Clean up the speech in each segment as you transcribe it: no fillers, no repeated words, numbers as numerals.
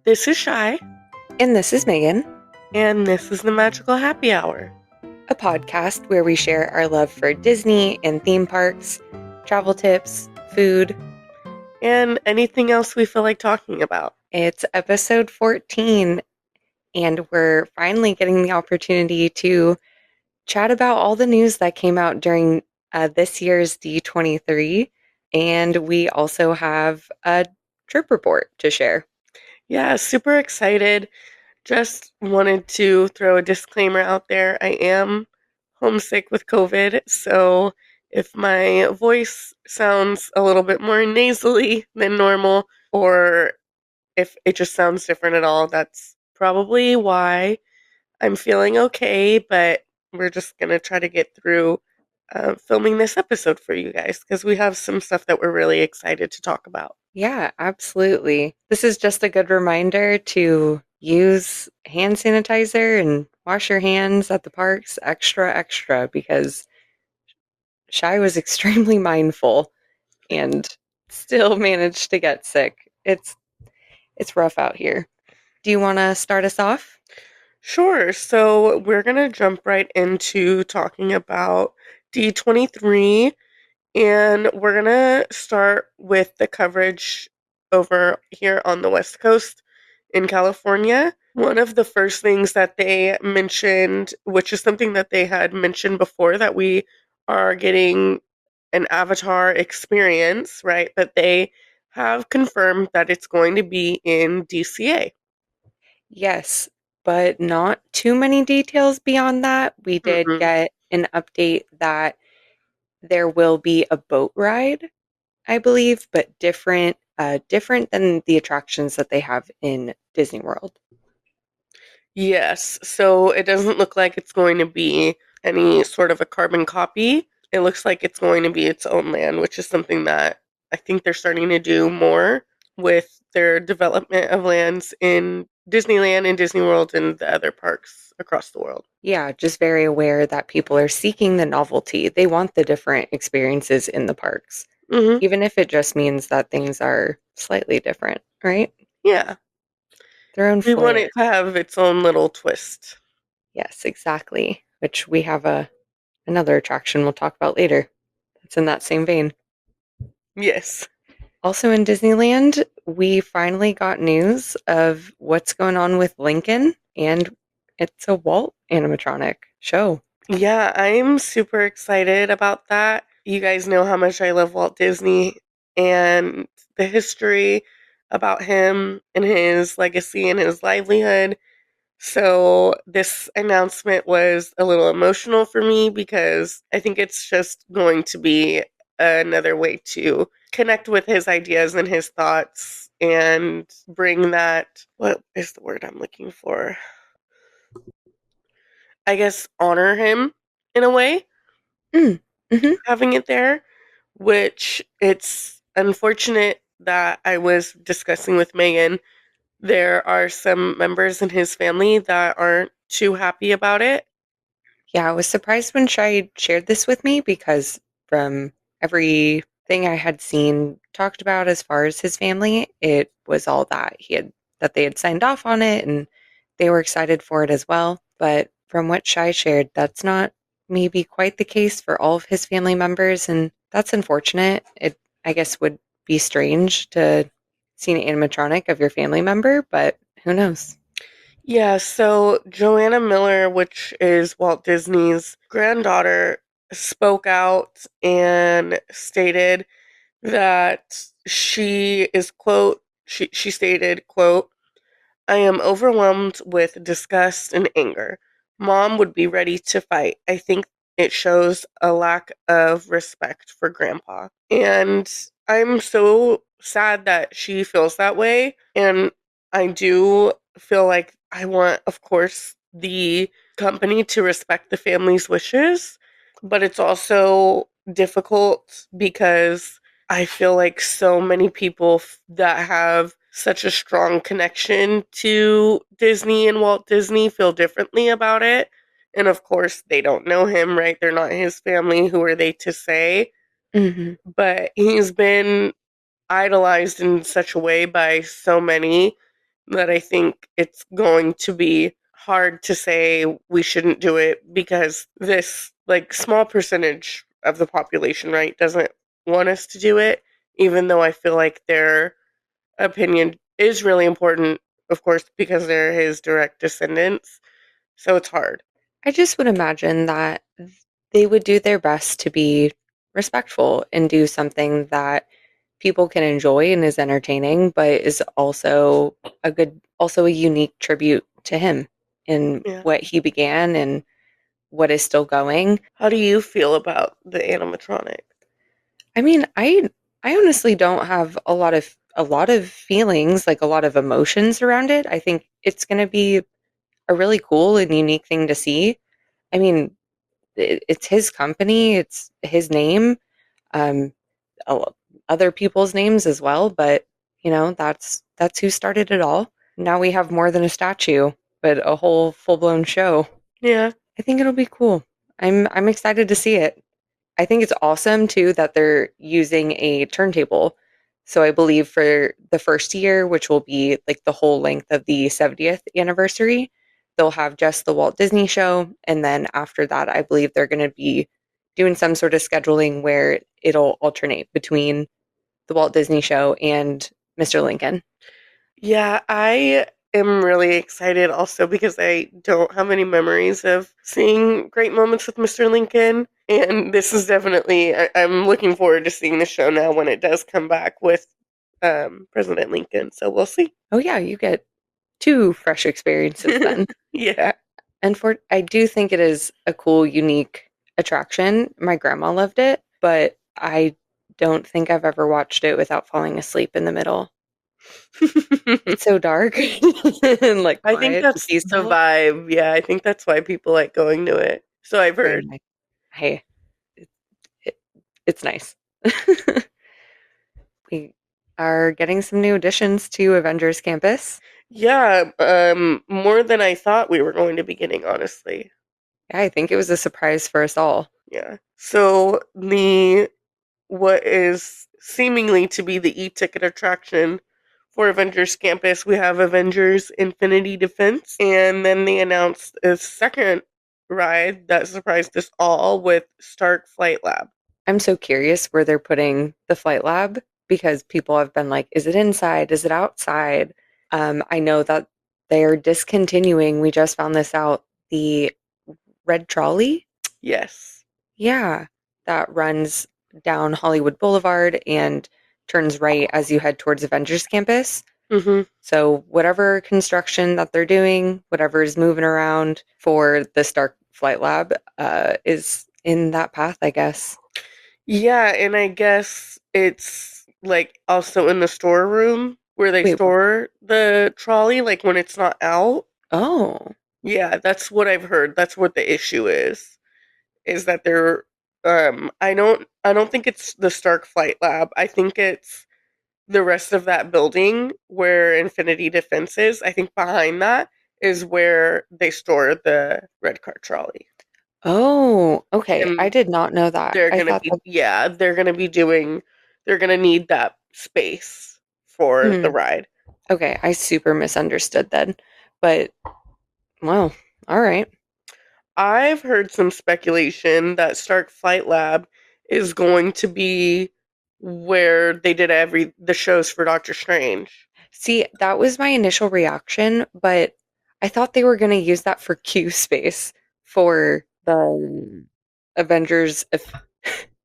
This is Shy, And this is Megan, and this is the Magical Happy Hour. a podcast where we share our love for Disney and theme parks, travel tips, food. And anything else we feel like talking about. It's episode 14, and we're finally getting the opportunity to chat about all the news that came out during this year's D23. And we also have a trip report to share. Yeah, super excited. Just wanted to throw a disclaimer out there. I am homesick with COVID, so if my voice sounds a little bit more nasally than normal, or if it just sounds different at all, that's probably why. I'm feeling okay, but we're just going to try to get through filming this episode for you guys because we have some stuff that we're really excited to talk about. Yeah, absolutely. This is just a good reminder to use hand sanitizer and wash your hands at the parks extra because Shy was extremely mindful and still managed to get sick. It's rough out here. Do you want to start us off? Sure. So we're going to jump right into talking about D23, and we're going to start with the coverage over here on the West Coast in California. One of the first things that they mentioned, which is something that they had mentioned before, that we are getting an Avatar experience, right? But they have confirmed that it's going to be in DCA. Yes, but not too many details beyond that. We did Mm-mm. get an update that there will be a boat ride, I believe, but different than the attractions that they have in Disney World. Yes, so it doesn't look like it's going to be any sort of a carbon copy. It looks like it's going to be its own land, which is something that I think they're starting to do more with their development of lands in Disneyland and Disney World and the other parks across the world. Yeah, just very aware that people are seeking the novelty. They want the different experiences in the parks, Mm-hmm. even if it just means that things are slightly different, right? Yeah, Their own we want flair. it to have its own little twist. Yes, exactly. Which we have another attraction we'll talk about later. It's in that same vein. Yes. Also in Disneyland, we finally got news of what's going on with Lincoln, and it's a Walt animatronic show. Yeah, I'm super excited about that. You guys know how much I love Walt Disney and the history about him and his legacy and his livelihood. So, this announcement was a little emotional for me because I think it's just going to be another way to connect with his ideas and his thoughts and bring that, what is the word I'm looking for? I guess honor him in a way, Mm. hmm having it there, which it's unfortunate that I was discussing with Megan. There are some members in his family that aren't too happy about it. Yeah, I was surprised when Shai shared this with me because from everything I had seen talked about as far as his family, it was all that they had signed off on it and they were excited for it as well. But from what Shai shared, that's not maybe quite the case for all of his family members, and that's unfortunate. It I guess would be strange to see an animatronic of your family member, but who knows? Yeah, so Joanna Miller, which is Walt Disney's granddaughter, spoke out and stated that she is, quote, she stated, quote, I am overwhelmed with disgust and anger. Mom would be ready to fight. I think it shows a lack of respect for Grandpa. And I'm so sad that she feels that way. And I do feel like I want, of course, the company to respect the family's wishes. But it's also difficult because I feel like so many people that have such a strong connection to Disney and Walt Disney feel differently about it. And of course, they don't know him, right? They're not his family. Who are they to say? hmm But he's been idolized in such a way by so many that I think it's going to be hard to say we shouldn't do it because this like small percentage of the population, right, doesn't want us to do it, even though I feel like their opinion is really important, of course, because they're his direct descendants. So it's hard. I just would imagine that they would do their best to be respectful and do something that people can enjoy and is entertaining, but is also a unique tribute to him and Yeah. what he began and what is still going. How do you feel about the animatronic? I mean, I honestly don't have a lot of feelings, like a lot of emotions around it. I think it's going to be a really cool and unique thing to see. I mean, it's his company, it's his name, um, other people's names as well, but that's who started it all. Now we have more than a statue, but a whole full-blown show. Yeah. I think it'll be cool. I'm excited to see it. I think it's awesome too that they're using a turntable. So I believe for the first year, which will be like the whole length of the 70th anniversary, they'll have just the Walt Disney show. And then after that, I believe they're going to be doing some sort of scheduling where it'll alternate between the Walt Disney show and Mr. Lincoln. Yeah, I am really excited also because I don't have any memories of seeing great moments with Mr. Lincoln. And this is definitely, I'm looking forward to seeing the show now when it does come back with President Lincoln. So we'll see. Oh, yeah, you get two fresh experiences then. Yeah. And I do think it is a cool, unique attraction. My grandma loved it, but I don't think I've ever watched it without falling asleep in the middle. It's so dark and like I think quiet and that's the peaceful. vibe. Yeah, I think that's why people like going to it. So I've Very heard. nice. Hey, it, it, it's nice. We are getting some new additions to Avengers Campus. Yeah, more than I thought we were going to be getting, honestly. Yeah, I think it was a surprise for us all. Yeah. So the what is seemingly to be the e-ticket attraction for Avengers Campus, we have Avengers Infinity Defense, and then they announced a second ride that surprised us all with Stark Flight Lab. I'm so curious where they're putting the flight lab because people have been like, is it inside? Is it outside? I know that they're discontinuing, we just found this out, the red trolley. Yes. Yeah, that runs down Hollywood Boulevard and turns right as you head towards Avengers Campus. Mm-hmm. So, whatever construction that they're doing, whatever is moving around for the Stark Flight Lab, is in that path, I guess. Yeah, and I guess it's like also in the storeroom where they Wait, store the trolley, like when it's not out. oh, Yeah, that's what I've heard. That's what the issue is that they're I don't think it's the Stark Flight Lab. I think it's the rest of that building where Infinity Defense is. I think behind that is where they store the red car trolley. oh, okay. I And did not know that. they're I gonna thought be that, yeah, they're gonna need that space for the hmm, ride. okay, I super misunderstood then. But, well, all right. I've heard some speculation that Stark Flight Lab is going to be where they did the shows for Doctor Strange. See, that was my initial reaction, but I thought they were going to use that for Q space for the Avengers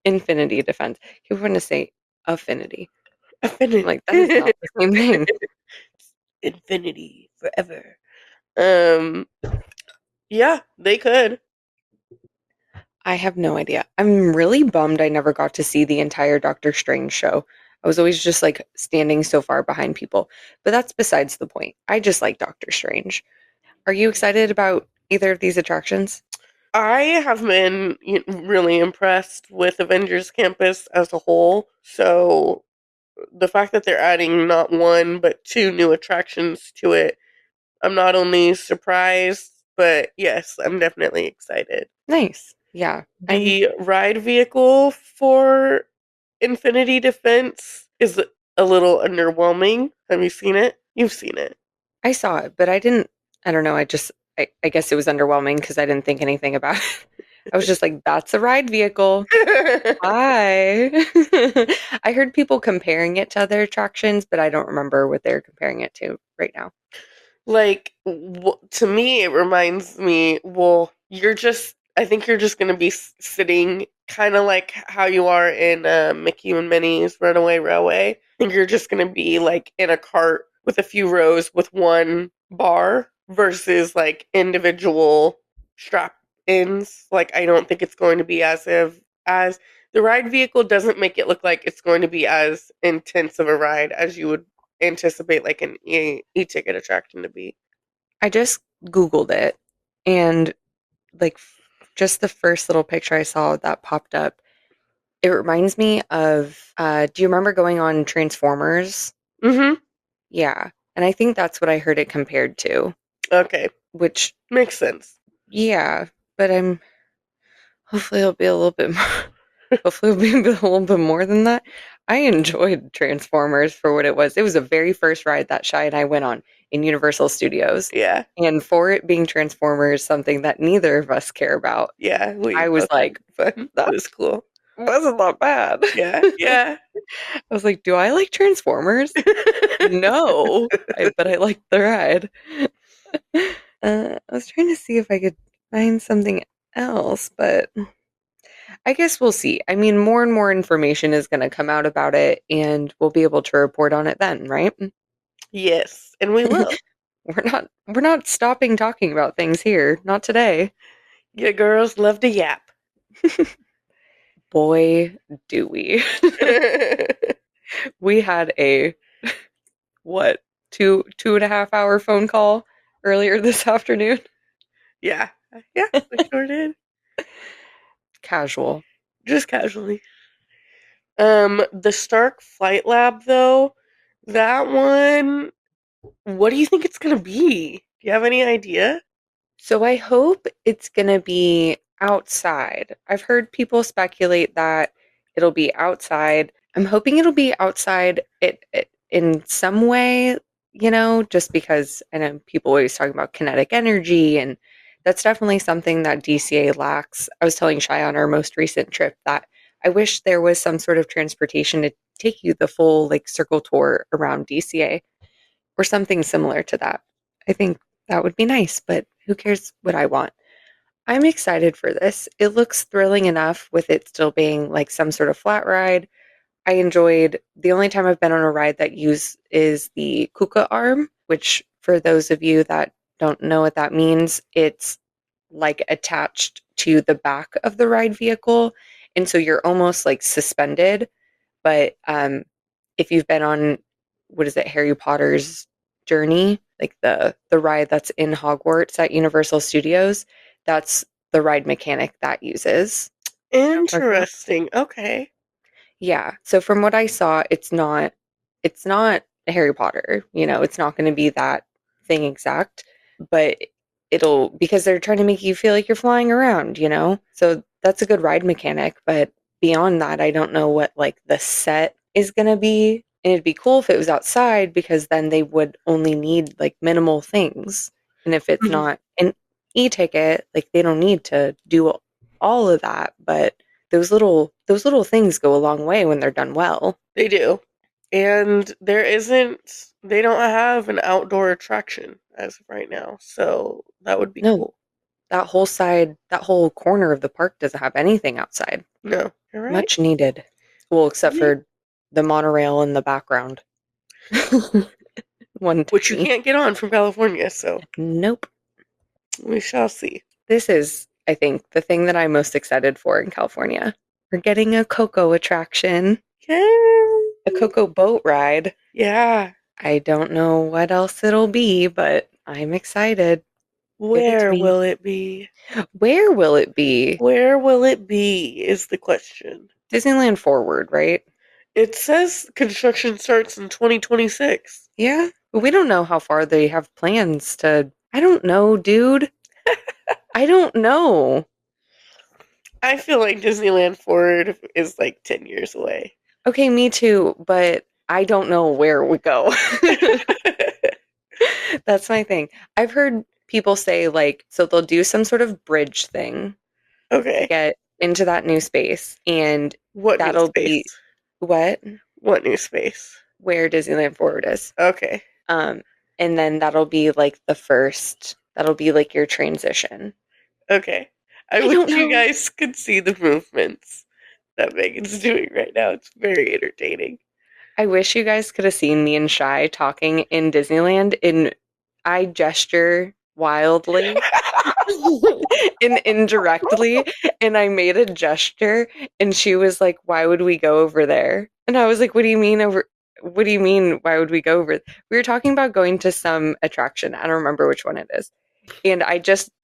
Infinity Defense. You want to say Affinity. I'm Affinity. like, that is not the same thing. Infinity forever. Um yeah, they could. I have no idea. I'm really bummed I never got to see the entire Doctor Strange show. I was always just like standing so far behind people. But that's besides the point. I just like Doctor Strange. Are you excited about either of these attractions? I have been really impressed with Avengers Campus as a whole. So the fact that they're adding not one but two new attractions to it, I'm not only surprised, but yes, I'm definitely excited. Nice. Yeah. I'm The ride vehicle for Infinity Defense is a little underwhelming. Have you seen it? You've seen it. I saw it, but I don't know, I guess it was underwhelming because I didn't think anything about it. I was just like, that's a ride vehicle. Hi. I heard people comparing it to other attractions, but I don't remember what they're comparing it to right now. Like, to me, it reminds me, well, I think you're just going to be sitting kind of like how you are in Mickey and Minnie's Runaway Railway. I think you're just going to be like in a cart with a few rows with one bar versus like individual strap ins. Like, I don't think it's going to be as the ride vehicle doesn't make it look like it's going to be as intense of a ride as you would anticipate like an e-ticket attraction to be. I just Googled it and like just the first little picture I saw that popped up, it reminds me of do you remember going on Transformers? Mm-hmm. Yeah. And I think that's what I heard it compared to, Okay. which Makes sense. yeah, but I'm hopefully it'll be a little bit more, hopefully it'll be a little bit more than that. I enjoyed Transformers for what it was. It was the very first ride that Shy and I went on in Universal Studios. Yeah. And for it being Transformers, something that neither of us care about, Yeah. We I was both had like, fun. It that was cool. wasn't that bad. Yeah. Yeah. I was like, do I like Transformers? No, but I liked the ride. I was trying to see if I could find something else, but I guess we'll see. I mean, more and more information is going to come out about it, and we'll be able to report on it then, right? Yes. And we will. We're not stopping talking about things here. Not today. Yeah, girls love to yap. Boy, do we. We had a what, 2.5 hour phone call earlier this afternoon. Yeah. Yeah, we sure did. Casual. Just casually. The Stark Flight Lab though, that one, what do you think it's gonna be? Do you have any idea? So I hope it's going to be outside. I've heard people speculate that it'll be outside. I'm hoping it'll be outside in some way, just because I know people always talk about kinetic energy, and that's definitely something that DCA lacks. I was telling Shy on our most recent trip that I wish there was some sort of transportation to take you the full like circle tour around DCA or something similar to that. I think that would be nice, but who cares what I want? I'm excited for this. It looks thrilling enough with it still being like some sort of flat ride. I enjoyed the only time I've been on a ride that is the Kuka arm, which for those of you that don't know what that means, it's like attached to the back of the ride vehicle. And so you're almost like suspended. But if you've been on, what is it, Harry Potter's Journey, like the ride that's in Hogwarts at Universal Studios, that's the ride mechanic that uses. You know what I'm talking about? Interesting. Okay. Yeah. So from what I saw, it's not Harry Potter. It's not going to be that thing exact, but it'll because they're trying to make you feel like you're flying around. So that's a good ride mechanic, but beyond that, I don't know what like the set is going to be. And it'd be cool if it was outside because then they would only need like minimal things. And if it's Mhm. not an e-ticket, like they don't need to do all of that, but those little things go a long way when they're done well. They do. And they don't have an outdoor attraction as of right now. So that would be No, cool. that whole corner of the park doesn't have anything outside. No, you're right. Much needed. Well, except Yeah. for the monorail in the background. One Which you tiny. can't get on from California. So Nope. we shall see. This is, I think, the thing that I'm most excited for in California. We're getting a cocoa attraction, a Yay. cocoa boat ride. Yeah. I don't know what else it'll be, but I'm excited. Give it to Where me. will it be? Where will it be? Where will it be is the question. Disneyland Forward, right? It says construction starts in 2026. Yeah. But we don't know how far they have plans to. I don't know, dude. I don't know. I feel like Disneyland Forward is like 10 years away. Okay, me too, but I don't know where we go. That's my thing. I've heard people say, like, so they'll do some sort of bridge thing to Okay. get into that new space, and What new that'll space? be what? What new space? Where Disneyland Forward is. Okay. Um, and then that'll be like the first, that'll be like your transition. Okay. I I wish don't you know. guys could see the movements that Megan's doing right now. It's very entertaining. I wish you guys could have seen me and Shy talking in Disneyland, and I gesture wildly and indirectly, and I made a gesture, and she was like, "Why would we go over there?" And I was like, "What do you mean over? What do you mean? Why would we go over?" We were talking about going to some attraction. I don't remember which one it is. And I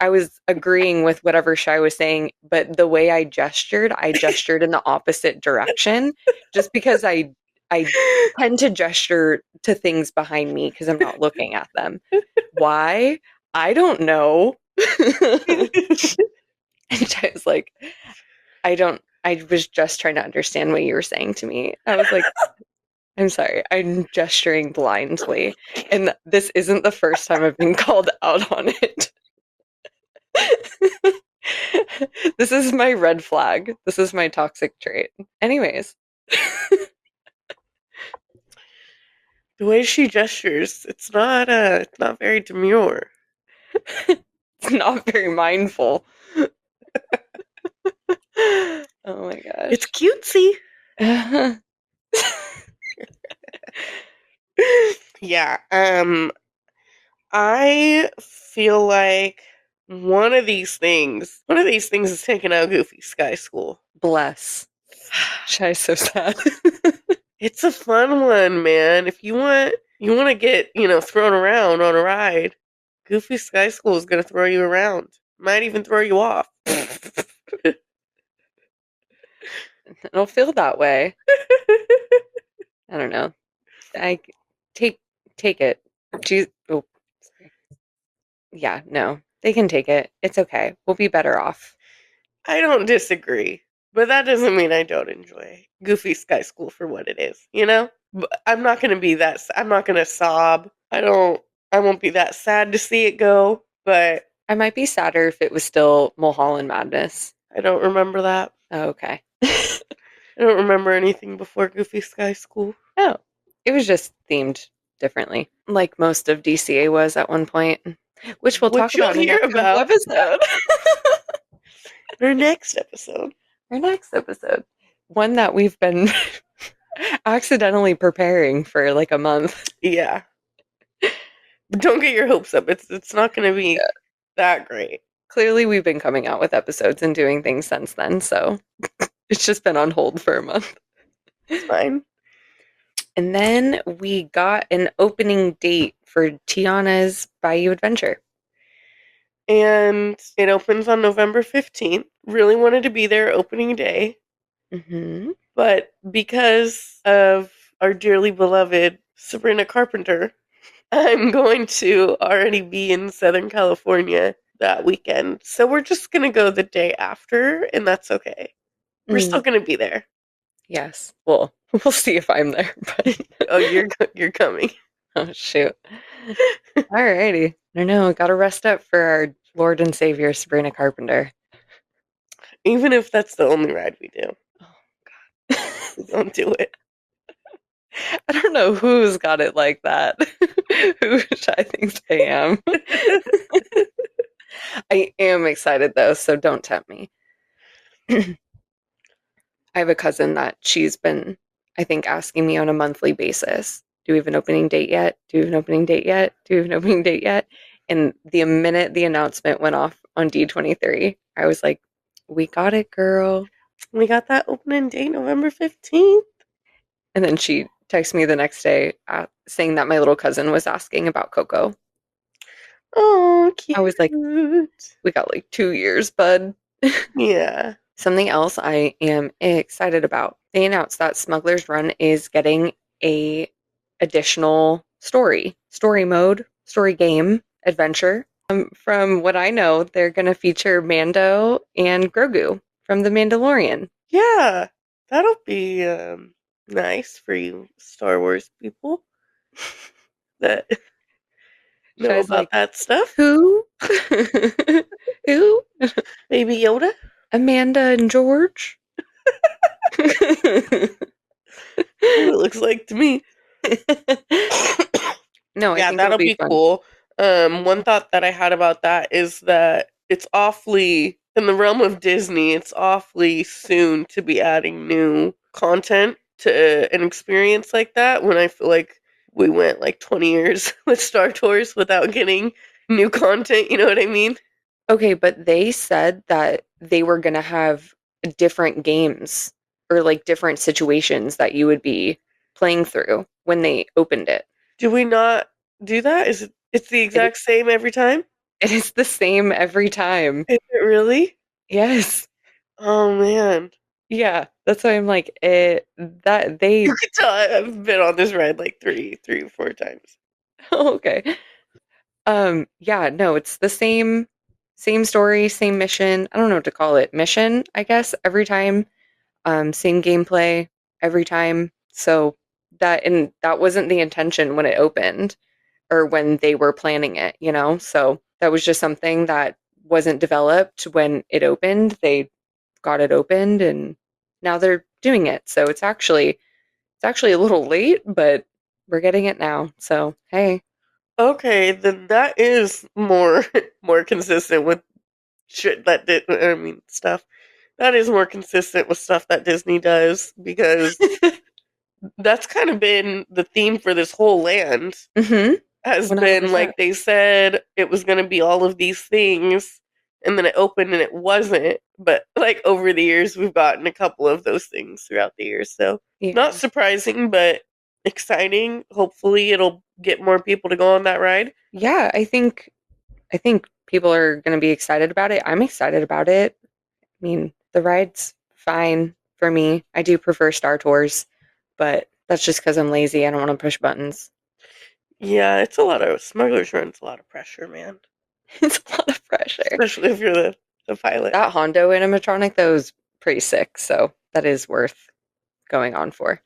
was agreeing with whatever Shy was saying, but the way I gestured in the opposite direction just because I tend to gesture to things behind me because I'm not looking at them. Why? I don't know. And I was like, I was just trying to understand what you were saying to me. I was like, I'm sorry, I'm gesturing blindly. And this isn't the first time I've been called out on it. This is my red flag. This is my toxic trait. Anyways, The way she gestures, it's not very demure. it's not very mindful. Oh my It's gosh. cutesy. Yeah, I feel like one of these things is taking out Goofy Sky School. Bless. Shy's so sad. It's a fun one, man. If you want to get, thrown around on a ride, Goofy Sky School is going to throw you around. Might even throw you off. It'll feel that way. I don't know. I take take it. Oh, sorry. Yeah, no. They can take it. It's okay. We'll be better off. I don't disagree, but that doesn't mean I don't enjoy Goofy Sky School for what it is, you know? I'm not going to be I'm not going to sob. I won't be that sad to see it go, but I might be sadder if it was still Mulholland Madness. I don't remember that. Oh, okay. I don't remember anything before Goofy Sky School. Oh, it was just themed differently, like most of DCA was at one point, which we'll talk Which you'll about in hear our next about episode. in our next episode. Our next episode. One that we've been accidentally preparing for like a month. Yeah. But don't get your hopes up. It's not going to be that great. Clearly, we've been coming out with episodes and doing things since then, so it's just been on hold for a month. It's fine. And then we got an opening date for Tiana's Bayou Adventure. And it opens on November 15th. Really wanted to be there opening day. Mm-hmm. But because of our dearly beloved Sabrina Carpenter, I'm going to already be in Southern California that weekend. So we're just going to go the day after, and that's okay. We're still going to be there. Yes. Well, we'll see if I'm there. But Oh, you're coming. oh shoot. Alrighty. I don't know. Got to rest up for our Lord and Savior Sabrina Carpenter. Even if that's the only ride we do, Oh don't do it. I don't know who's got it like that. Who I think I am. I am excited though, so don't tempt me. I have a cousin that she's been, I think, asking me on a monthly basis, do we have an opening date yet? Do we have an opening date yet? Do we have an opening date yet? And the minute the announcement went off on D23, I was like, we got it, girl. We got that opening date November 15th. And then she texted me the next day saying that my little cousin was asking about Coco. Oh, cute. I was like, we got like 2 years, bud. Yeah. Something else I am excited about. They announced that Smuggler's Run is getting a additional story mode, story game, adventure. From what I know, they're going to feature Mando and Grogu from The Mandalorian. Yeah. That'll be nice for you Star Wars people. That know Shai's about like, that stuff. who? Who? Baby Yoda? Amanda and George? What it looks like to me. No, I Yeah, think it'll that'll be be fun. cool. One thought that I had about that is that it's awfully, in the realm of Disney, it's awfully soon to be adding new content to an experience like that when I feel like we went like 20 years with Star Tours without getting new content, you know what I mean? Okay, but they said that they were gonna have different games or like different situations that you would be playing through when they opened it. Do we not do that? It's the It exact same every time? it is the same every time. Is it really? Yes. Oh man. Yeah. That's why I'm like, that You they can tell I've been on this ride like three or four times. okay. Yeah, no, it's the same story, same mission. I don't know what to call it. Mission, I guess, every time. Same gameplay every time. So that wasn't the intention when it opened or when they were planning it, you know? So that was just something that wasn't developed when it opened. They got it opened and now they're doing it. So it's actually a little late, but we're getting it now. So, hey. Okay, then that is more more consistent with shit that did. I mean, stuff that is more consistent with stuff that Disney does because that's kind of been the theme for this whole land. Mhm. Has been 100%. like they said it was going to be all of these things, and then it opened and it wasn't. But like over the years, we've gotten a couple of those things throughout the years, so not Yeah. surprising, but exciting. Hopefully, it'll get more people to go on that ride. Yeah, I think people are going to be excited about it. I'm excited about it. I mean, the ride's fine for me. I do prefer Star Tours, but that's just because I'm lazy. I don't want to push buttons. Yeah, it's a lot of Smuggler's Run's a lot of pressure, man. It's a lot of pressure. Especially if you're the pilot. That Hondo animatronic, though, is pretty sick. So that is worth going on for.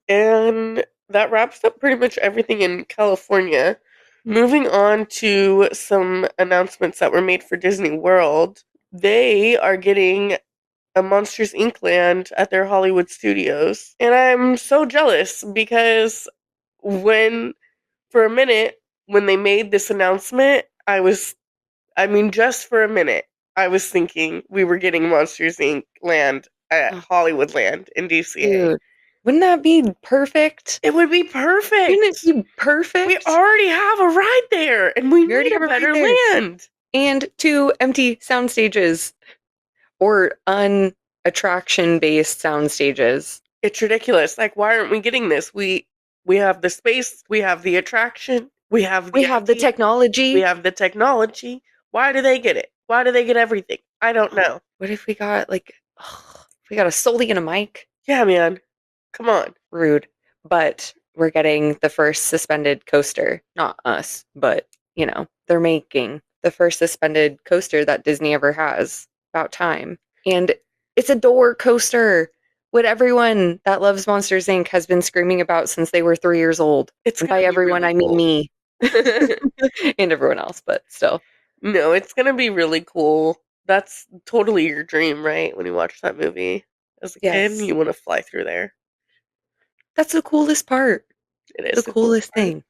And that wraps up pretty much everything in California. Moving on to some announcements that were made for Disney World. They are getting a Monsters Inc. land at their Hollywood studios. And I'm so jealous because when, for a minute, when they made this announcement, I mean, just for a minute, I was thinking we were getting Monsters Inc. land at Oh, Hollywood Land in DCA. dude, wouldn't that be perfect? It would be Wouldn't it perfect. be We perfect? already have a ride there, and we We already need a have it right better there. land. And two empty sound stages or unattraction based sound stages. It's ridiculous. Like, why aren't we getting this? We have the space, we have the attraction, we have We the have the idea, we technology. have the technology. Why do they get it? Why do they get everything? I don't Oh, know. what if we got like, if we got a Sully and a mic? Yeah, man. Come on. Rude. But we're getting the first suspended coaster. Not us, but they're making the first suspended coaster that Disney ever has. About time. And it's a door coaster. What everyone that loves Monsters Inc. has been screaming about since they were 3 years old. It's And gonna by be everyone, really I mean cool. me and everyone else, but still. No, it's gonna be really cool. That's totally your dream, right? When you watch that movie as a kid, Yes. you want to fly through there. That's the coolest part. It The is the coolest coolest part. thing.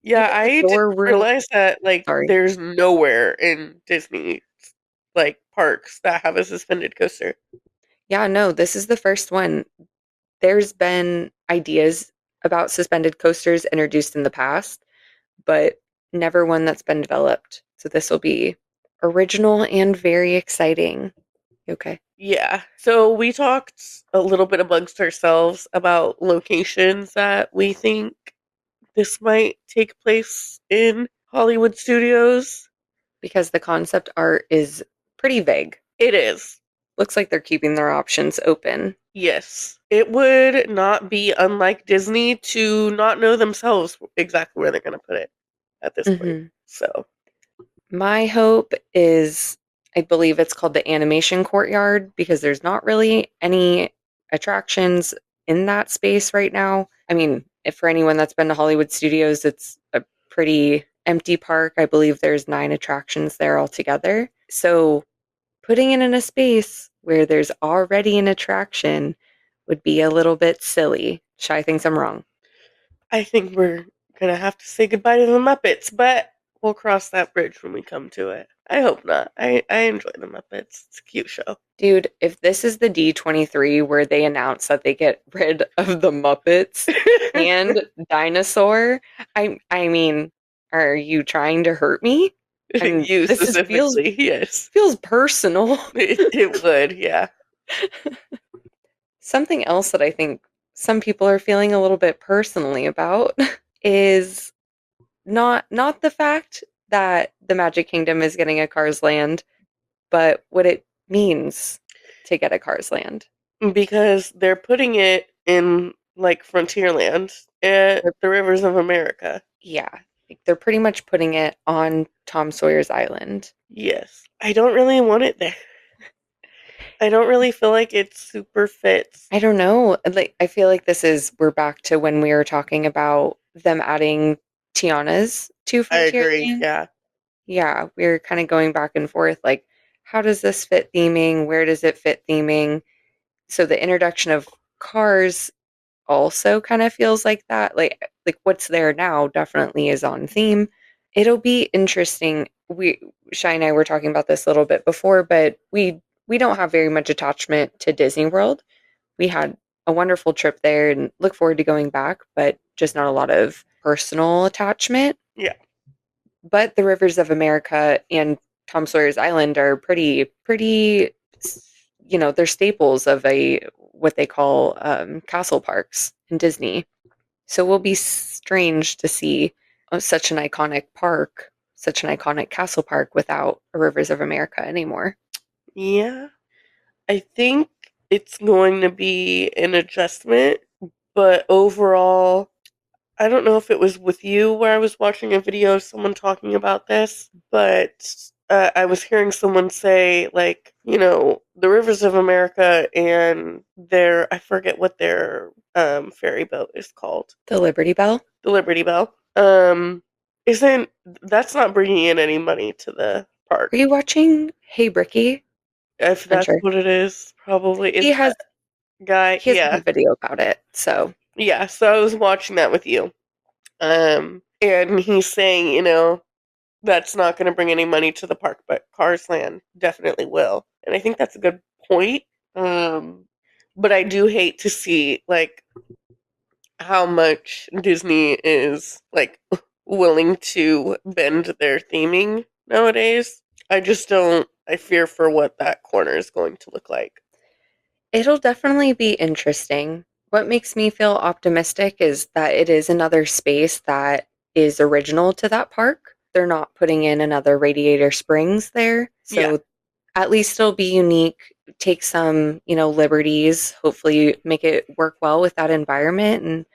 Yeah, Even the I didn't door room. realize that like Sorry. there's nowhere in Disney like parks that have a suspended coaster. Yeah, no, this is the first one. There's been ideas about suspended coasters introduced in the past, but never one that's been developed. So this will be original and very exciting. Okay. Yeah. So we talked a little bit amongst ourselves about locations that we think this might take place in Hollywood studios. Because the concept art is pretty vague. It is. Looks like they're keeping their options open. Yes. It would not be unlike Disney to not know themselves exactly where they're going to put it at this point. Hmm. So, My hope is, I believe it's called the animation courtyard because there's not really any attractions in that space right now. I mean, if for anyone that's been to Hollywood Studios, it's a pretty empty park. I believe there's 9 attractions there altogether. So putting it in a space where there's already an attraction would be a little bit silly. Shy thinks I'm wrong. I think we're gonna have to say goodbye to the Muppets, but we'll cross that bridge when we come to it. I hope not. I enjoy the Muppets. It's a cute show. Dude, if this is the D23 where they announce that they get rid of the Muppets and Dinosaur, I mean, are you trying to hurt me? You specifically, yes. Feels personal. It would, yeah. Something else that I think some people are feeling a little bit personally about is not the fact that the Magic Kingdom is getting a Cars Land, but what it means to get a Cars Land. Because they're putting it in like Frontierland at the Rivers of America. Yeah, like they're pretty much putting it on Tom Sawyer's Island. Yes. I don't really want it there. I don't really feel like it super fits. I don't know. Like I feel like we're back to when we were talking about them adding Tiana's to Frontierland. I agree, yeah. Yeah, we're kind of going back and forth like how does this fit theming? Where does it fit theming? So the introduction of cars also kind of feels like that. Like what's there now definitely is on theme. It'll be interesting. Shy and I were talking about this a little bit before, but we don't have very much attachment to Disney World. We had a wonderful trip there and look forward to going back, but just not a lot of personal attachment. Yeah. But the Rivers of America and Tom Sawyer's Island are pretty, they're staples of what they call castle parks in Disney. So it will be strange to see such an iconic park, such an iconic castle park without a Rivers of America anymore. Yeah. I think it's going to be an adjustment, but overall, I don't know if it was with you where I was watching a video of someone talking about this, but I was hearing someone say, like, the Rivers of America and I forget what their ferry boat is called. The Liberty Bell? The Liberty Bell. That's not bringing in any money to the park. Are you watching Hey Bricky? If that's what it is, probably. He has guy. He has a good video about it, so. Yeah, so I was watching that with you. And he's saying, that's not going to bring any money to the park, but Cars Land definitely will. And I think that's a good point. But I do hate to see, like, how much Disney is, like, willing to bend their theming nowadays. I fear for what that corner is going to look like. It'll definitely be interesting. What makes me feel optimistic is that it is another space that is original to that park. They're not putting in another Radiator Springs there. So at least it'll be unique, take some, liberties, hopefully make it work well with that environment.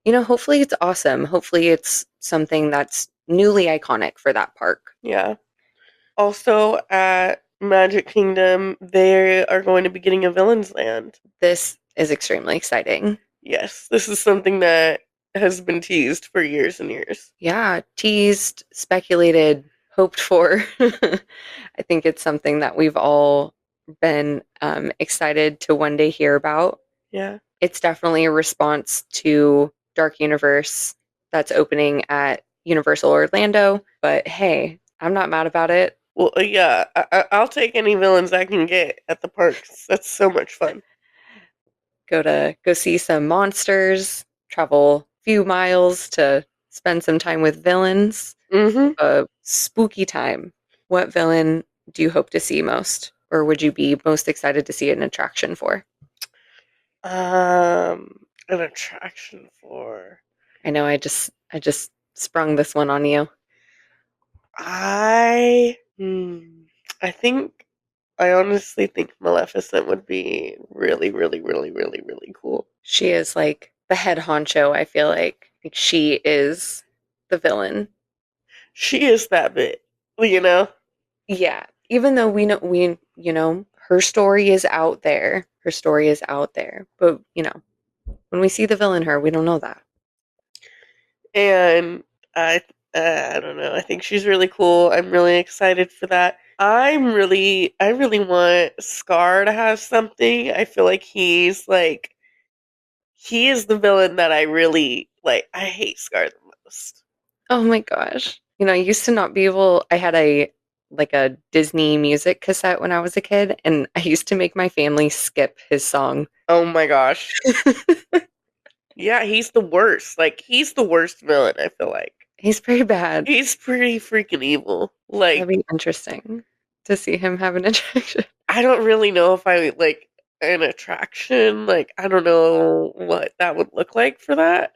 And, hopefully it's awesome. Hopefully it's something that's newly iconic for that park. Yeah. Also at Magic Kingdom, they are going to be getting a Villains Land. This is extremely exciting. Yes, this is something that has been teased for years and years. Yeah, teased, speculated, hoped for. I think it's something that we've all been excited to one day hear about. Yeah. It's definitely a response to Dark Universe that's opening at Universal Orlando, but hey, I'm not mad about it. Well, yeah, I'll take any villains I can get at the parks. That's so much fun. Go see some monsters, travel a few miles to spend some time with villains. Mm-hmm. A spooky time. What villain do you hope to see most? Or would you be most excited to see an attraction for? An attraction for... I know I just sprung this one on you. I honestly think Maleficent would be really, really, really, really, really cool. She is like the head honcho, I feel like. She is the villain. She is that bit, Yeah. Even though we know, her story is out there. Her story is out there. But, when we see the villain her, we don't know that. And I I don't know. I think she's really cool. I'm really excited for that. I really want Scar to have something. I feel like he is the villain that I really like. I hate Scar the most. Oh my gosh. You know, I used to not be able, I had a like a Disney music cassette when I was a kid, and I used to make my family skip his song. Oh my gosh. Yeah, he's the worst. Like he's the worst villain, I feel like. He's pretty bad. He's pretty freaking evil. That'd Like be interesting to see him have an interaction. I don't really know if I like an attraction. Like I don't know what that would look like for that.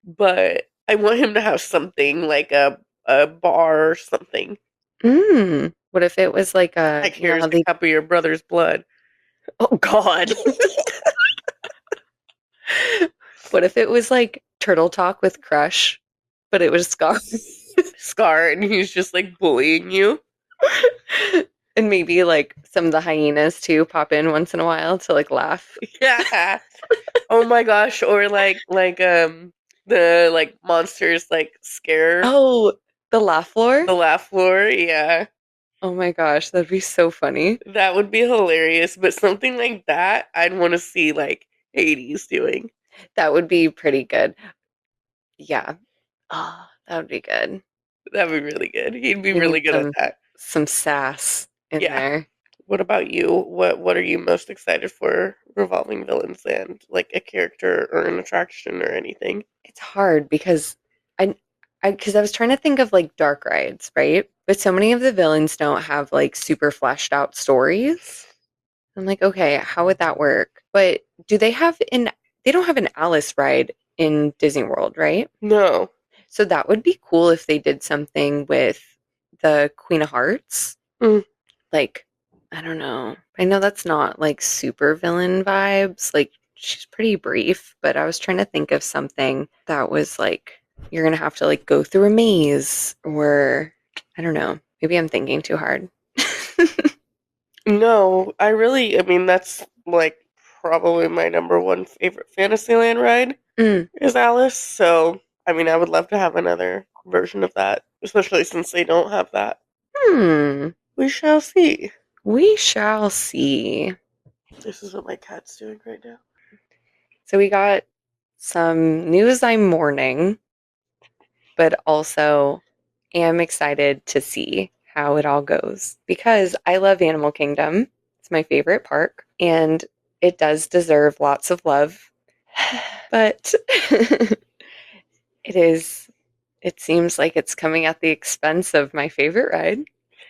But I want him to have something like a bar or something. What if it was like Like you know here's how a they, cup of your brother's blood. oh God. What if it was like Turtle Talk with Crush, but it was Scar? Scar and he's just like bullying you. And maybe like some of the hyenas too pop in once in a while to like laugh. Yeah. Oh my gosh. Or the like monsters like scare Oh, the laugh floor? the laugh floor. Yeah. Oh my gosh, that'd be so funny. That would be hilarious. But something like that I'd want to see like Hades doing. That would be pretty good. Yeah. Oh, that would be good. That'd be really good. He'd be We really need good at that. some sass in Yeah. there. What about you? What are you most excited for revolving villains and like a character or an attraction or anything? It's hard because I because I was trying to think of like dark rides, right? But so many of the villains don't have like super fleshed out stories. I'm like, okay, how would that work? But do they have an they don't have an Alice ride in Disney World, right? No. So that would be cool if they did something with the Queen of Hearts. Mm. Like, I don't know. I know that's not like super villain vibes. Like, she's pretty brief, but I was trying to think of something that was like, you're going to have to like go through a maze or I don't know. Maybe I'm thinking too hard. No, I mean that's like probably my number one favorite Fantasyland ride Mm. is Alice. So, I mean, I would love to have another version of that, especially since they don't have that. Hmm. We shall see. We shall see. This is what my cat's doing right now. So we got some news I'm mourning, but also am excited to see how it all goes because I love Animal Kingdom. It's my favorite park and it does deserve lots of love. But it seems like it's coming at the expense of my favorite ride,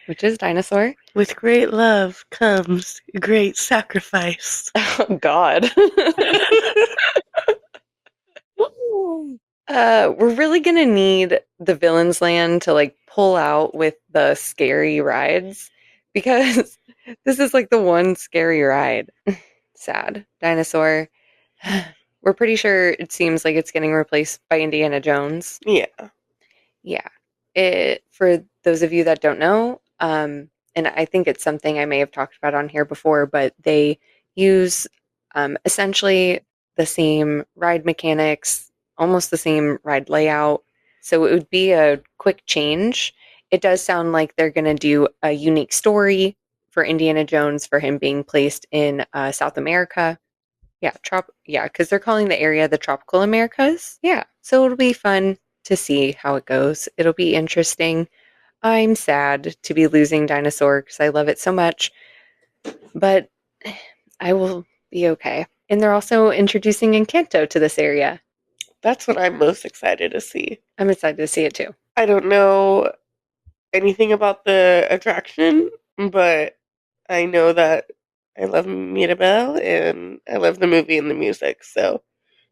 which is Dinosaur. With great love comes great sacrifice. Oh God. We're really gonna need the Villains Land to like pull out with the scary rides because this is like the one scary ride. Sad. Dinosaur. We're pretty sure it seems like it's getting replaced by Indiana Jones. Yeah. Yeah. It for those of you that don't know, and I think it's something I may have talked about on here before, but they use essentially the same ride mechanics, almost the same ride layout. So it would be a quick change. It does sound like they're going to do a unique story for Indiana Jones for him being placed in South America. Yeah, because they're calling the area the Tropical Americas. Yeah, so it'll be fun to see how it goes. It'll be interesting. I'm sad to be losing Dinosaur because I love it so much, but I will be okay. And they're also introducing Encanto to this area. That's what I'm most excited to see. I'm excited to see it too. I don't know anything about the attraction, but I know that I love Mirabelle and I love the movie and the music. So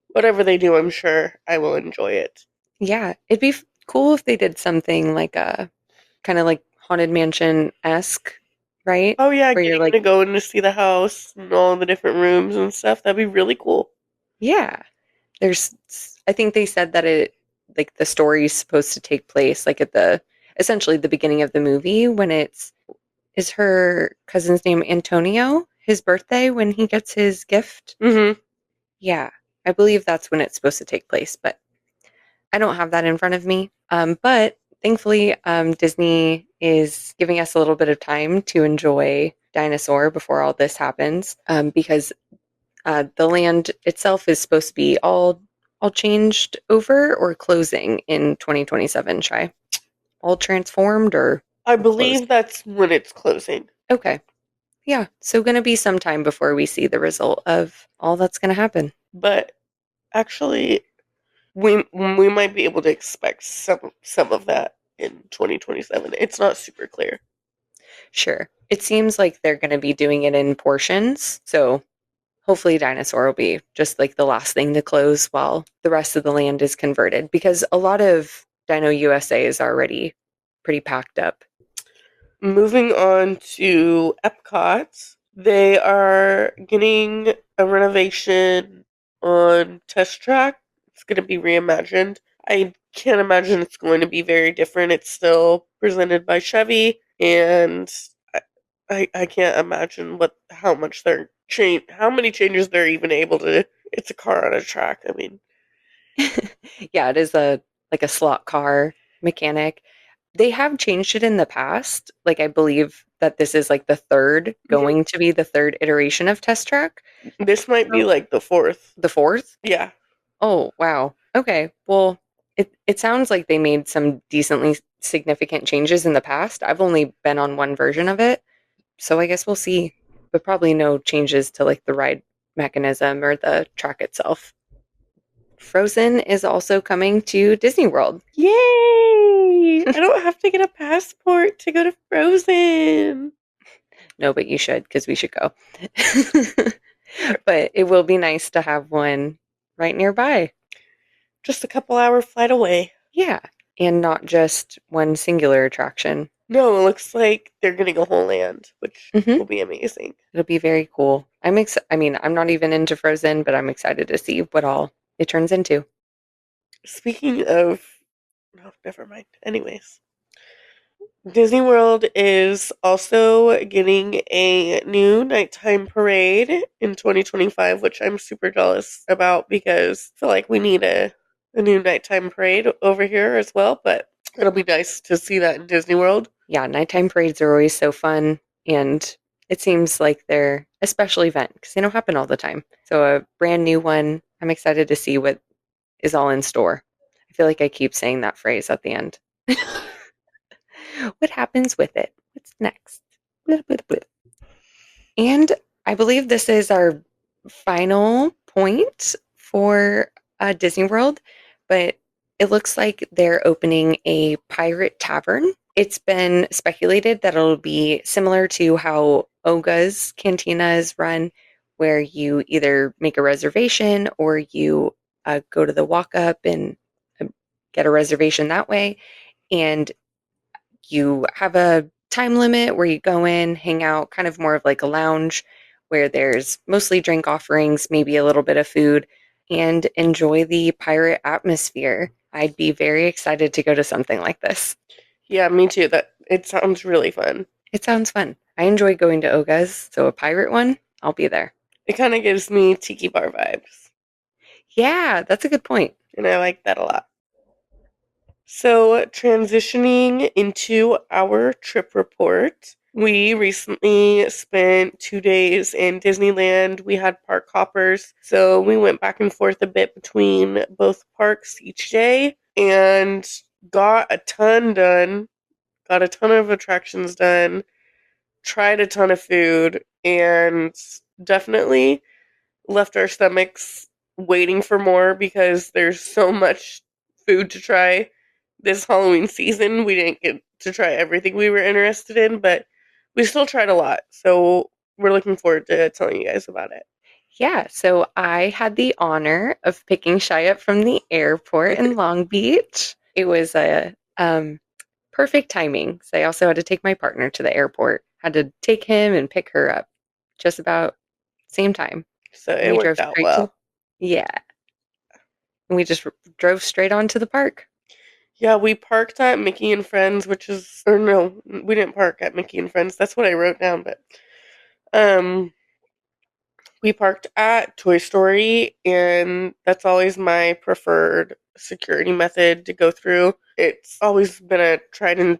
whatever they do, I'm sure I will enjoy it. Yeah, it'd be cool if they did something like a kind of like Haunted Mansion esque, right? Oh yeah, Where you're getting like, to go in to see the house and all the different rooms and stuff. That'd be really cool. yeah, there's, I think they said that it, like the story's supposed to take place like at the, essentially the beginning of the movie when it's, is her cousin's name Antonio, his birthday when he gets his gift? Mm-hmm. Yeah, I believe that's when it's supposed to take place, but I don't have that in front of me. But Thankfully, Disney is giving us a little bit of time to enjoy Dinosaur before all this happens, because the land itself is supposed to be all changed over or closing in 2027. Shy, all transformed I or closed. believe that's when it's closing. Okay, yeah. So going to be some time before we see the result of all that's going to happen. But actually, we might be able to expect some of that in 2027. It's not super clear. Sure. It seems like they're going to be doing it in portions. So hopefully Dinosaur will be just like the last thing to close while the rest of the land is converted, because a lot of Dino USA is already pretty packed up. Moving on to Epcot, they are getting a renovation on Test Track. It's going to be reimagined. I can't imagine it's going to be very different. It's still presented by Chevy, and I can't imagine how many changes they're even able to. It's a car on a track. I mean, Yeah, it is a like a slot car mechanic. They have changed it in the past. Like I believe that this is like the third mhm. going to be the third iteration of Test Track. This might be So like the fourth. the fourth? Yeah, Oh, wow. Okay. Well, it sounds like they made some decently significant changes in the past. I've only been on one version of it, so I guess we'll see. But probably no changes to like the ride mechanism or the track itself. Frozen is also coming to Disney World. yay! I don't have to get a passport to go to Frozen. No, but you should because we should go. But it will be nice to have one right nearby. Just a couple hour flight away. Yeah. And not just one singular attraction. No, it looks like they're getting a whole land, which Hmm. will be amazing. It'll be very cool. I mean, I'm not even into Frozen, but I'm excited to see what all it turns into. Speaking of, no, never mind. Anyways, Disney World is also getting a new nighttime parade in 2025, which I'm super jealous about because I feel like we need a new nighttime parade over here as well, but it'll be nice to see that in Disney World. Yeah, nighttime parades are always so fun, and it seems like they're a special event because they don't happen all the time. So a brand new one, I'm excited to see what is all in store. I feel like I keep saying that phrase at the end. What happens with it? What's next? Blah, blah, blah. And I believe this is our final point for Disney World, but it looks like they're opening a pirate tavern. It's been speculated that it'll be similar to how Oga's Cantina is run, where you either make a reservation or you go to the walk up and uh, get a reservation that way. And you have a time limit where you go in, hang out, kind of more of like a lounge where there's mostly drink offerings, maybe a little bit of food, and enjoy the pirate atmosphere. I'd be very excited to go to something like this. Yeah, me too. That it sounds really fun. It sounds fun. I enjoy going to Oga's, so a pirate one, I'll be there. It kind of gives me tiki bar vibes, Yeah, that's a good point. and I like that a lot. So, transitioning into our trip report, we recently spent 2 days in Disneyland. We had park hoppers, so we went back and forth a bit between both parks each day and got a ton done, got a ton of attractions done, tried a ton of food, and definitely left our stomachs waiting for more because there's so much food to try this Halloween season. We didn't get to try everything we were interested in, but we still tried a lot. So we're looking forward to telling you guys about Yeah, so I had the honor of picking Shy up from the airport in it. Long Beach. It was a perfect timing. So I also had to take my partner to the airport. Had to take him and pick her up just about same time. So And it we worked drove out straight to well. yeah. And we just drove straight on to the park. Yeah, we parked at Mickey and Friends, which is, or no, we didn't park at Mickey and Friends. That's what I wrote down, but um We parked at Toy Story, and that's always my preferred security method to go through. It's always been a tried and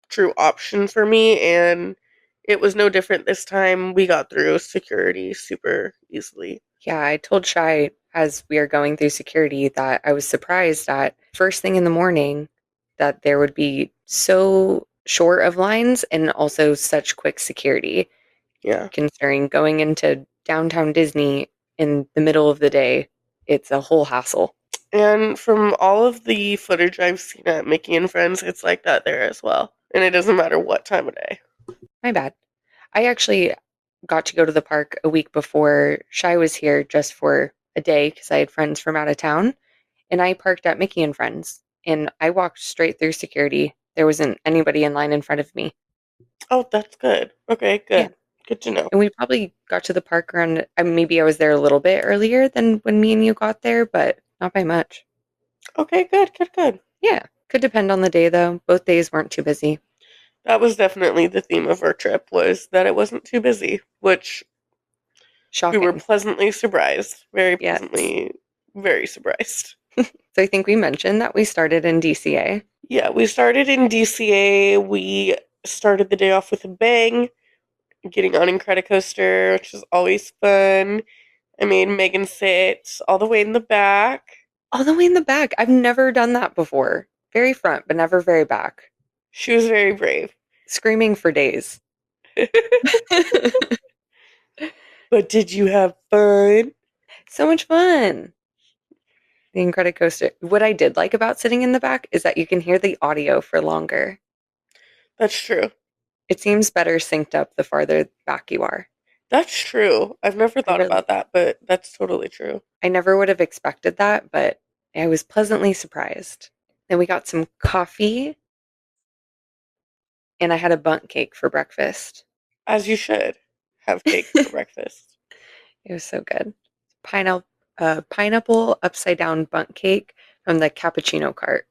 true option for me, and it was no different this time. We got through security super easily. Yeah, I told Shai as we are going through security that I was surprised at first thing in the morning that there would be so short of lines and also such quick security, Yeah. considering going into downtown Disney in the middle of the day, it's a whole hassle. And from all of the footage I've seen at Mickey and Friends, it's like that there as well. And it doesn't matter what time of day. My bad. I actually got to go to the park a week before Shai was here just for a day because I had friends from out of town. And I parked at Mickey and Friends and I walked straight through security. There wasn't anybody in line in front of me. Oh, that's good. Okay, Yeah. good. Good to know. And we probably got to the park around, maybe I was there a little bit earlier than when me and you got there, but not by much. Okay, good, good, good. Yeah. Could depend on the day though. Both days weren't too busy. That was definitely the theme of our trip was that it wasn't too busy, which we were Shocking. pleasantly surprised. Very Yes. pleasantly, very surprised. So I think we mentioned that we started in DCA. Yeah, we started in DCA. We started the day off with a bang, getting on Incredicoaster, which is always fun. I made Megan sit all the way in the back. All the way in the back. I've never done that before. Very front, but never very back. She was very brave. Screaming for days. But did you have fun? So much fun. The Incredicoaster. What I did like about sitting in the back is that you can hear the audio for longer. That's true. It seems better synced up the farther back you are. That's true. I've never I thought really, about that, but that's totally true. I never would have expected that, but I was pleasantly surprised. Then we got some coffee and I had a bundt cake for breakfast. As you should have cake for breakfast. It was so good. Pineapple, pineapple upside down bundt cake from the cappuccino cart.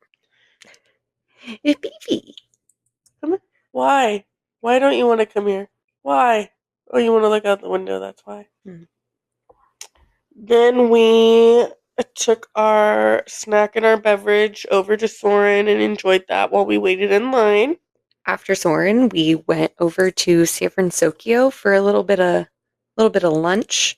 It's beefy. Come here. Why? Why don't you want to come here? Why? Oh, you want to look out the window, that's why. Mm. Then we took our snack and our beverage over to Soren and enjoyed that while we waited in line. After Soren, we went over to San Francisco for a little bit of lunch.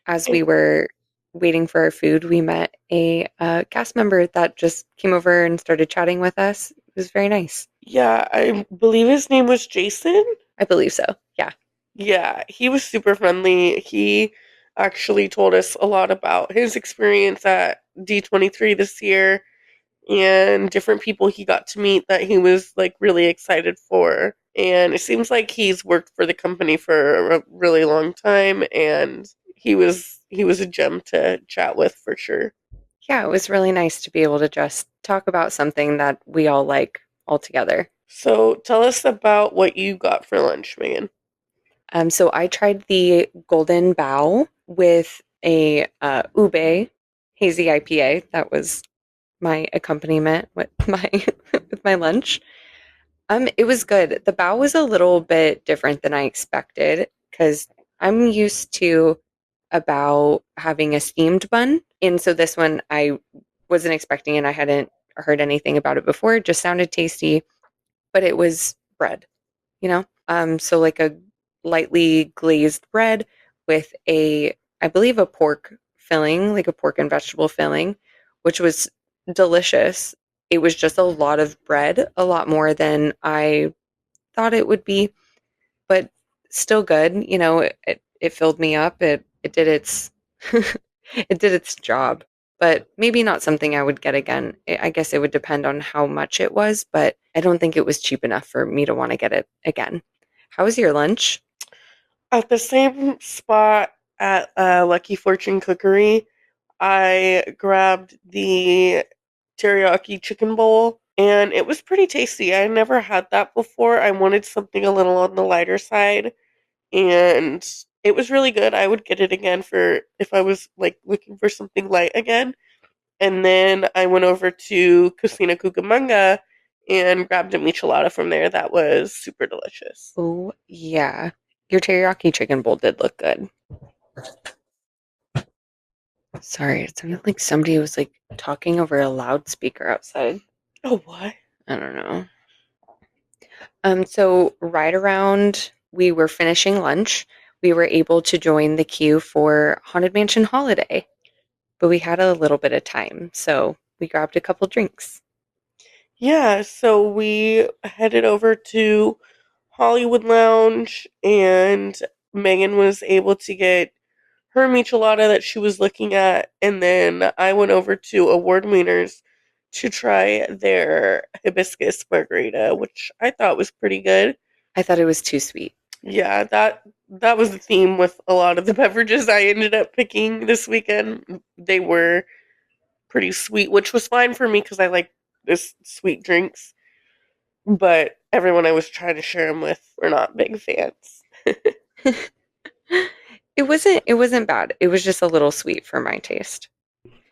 As we were waiting for our food, we met a cast member that just came over and started chatting with us. It was very nice. Yeah, I believe his name was Jason. I believe so. Yeah. Yeah, he was super friendly. He actually told us a lot about his experience at D23 this year and different people he got to meet that he was like really excited for. And it seems like he's worked for the company for a really long time and he was a gem to chat with for sure. Yeah, it was really nice to be able to just talk about something that we all like all together. So tell us about what you got for lunch, Megan. So I tried the Golden Bow with a ube hazy IPA. That was my accompaniment with my with my lunch. It was good. The bow was a little bit different than I expected because I'm used to a bow having a steamed bun, and so this one I wasn't expecting, and I hadn't heard anything about it before. It just sounded tasty, but it was bread, so like a lightly glazed bread with I believe a pork filling, like a pork and vegetable filling, which was delicious. It was just a lot of bread, a lot more than I thought it would be, but still good. It filled me up. It did its it did its job, but maybe not something I would get again. I guess it would depend on how much it was, but I don't think it was cheap enough for me to want to get it again. How was your lunch? At the same spot at Lucky Fortune Cookery, I grabbed the teriyaki chicken bowl and it was pretty tasty. I never had that before. I wanted something a little on the lighter side and it was really good. I would get it again for if I was like looking for something light again. And then I went over to Cocina Cucamonga and grabbed a michelada from there. That was super delicious. Oh, yeah. Your teriyaki chicken bowl did look good. Sorry, it sounded like somebody was like talking over a loudspeaker outside. Oh, what? I don't know. So right around we were finishing lunch, we were able to join the queue for Haunted Mansion Holiday, but we had a little bit of time, so we grabbed a couple drinks. Yeah, so we headed over to Hollywood Lounge, and Megan was able to get her michelada that she was looking at, and then I went over to Award Wieners to try their hibiscus margarita, which I thought was pretty good. I thought it was too sweet. Yeah, that was the theme with a lot of the beverages I ended up picking this weekend. They were pretty sweet, which was fine for me because I like this sweet drinks. But everyone I was trying to share them with were not big fans. It wasn't bad. It was just a little sweet for my taste.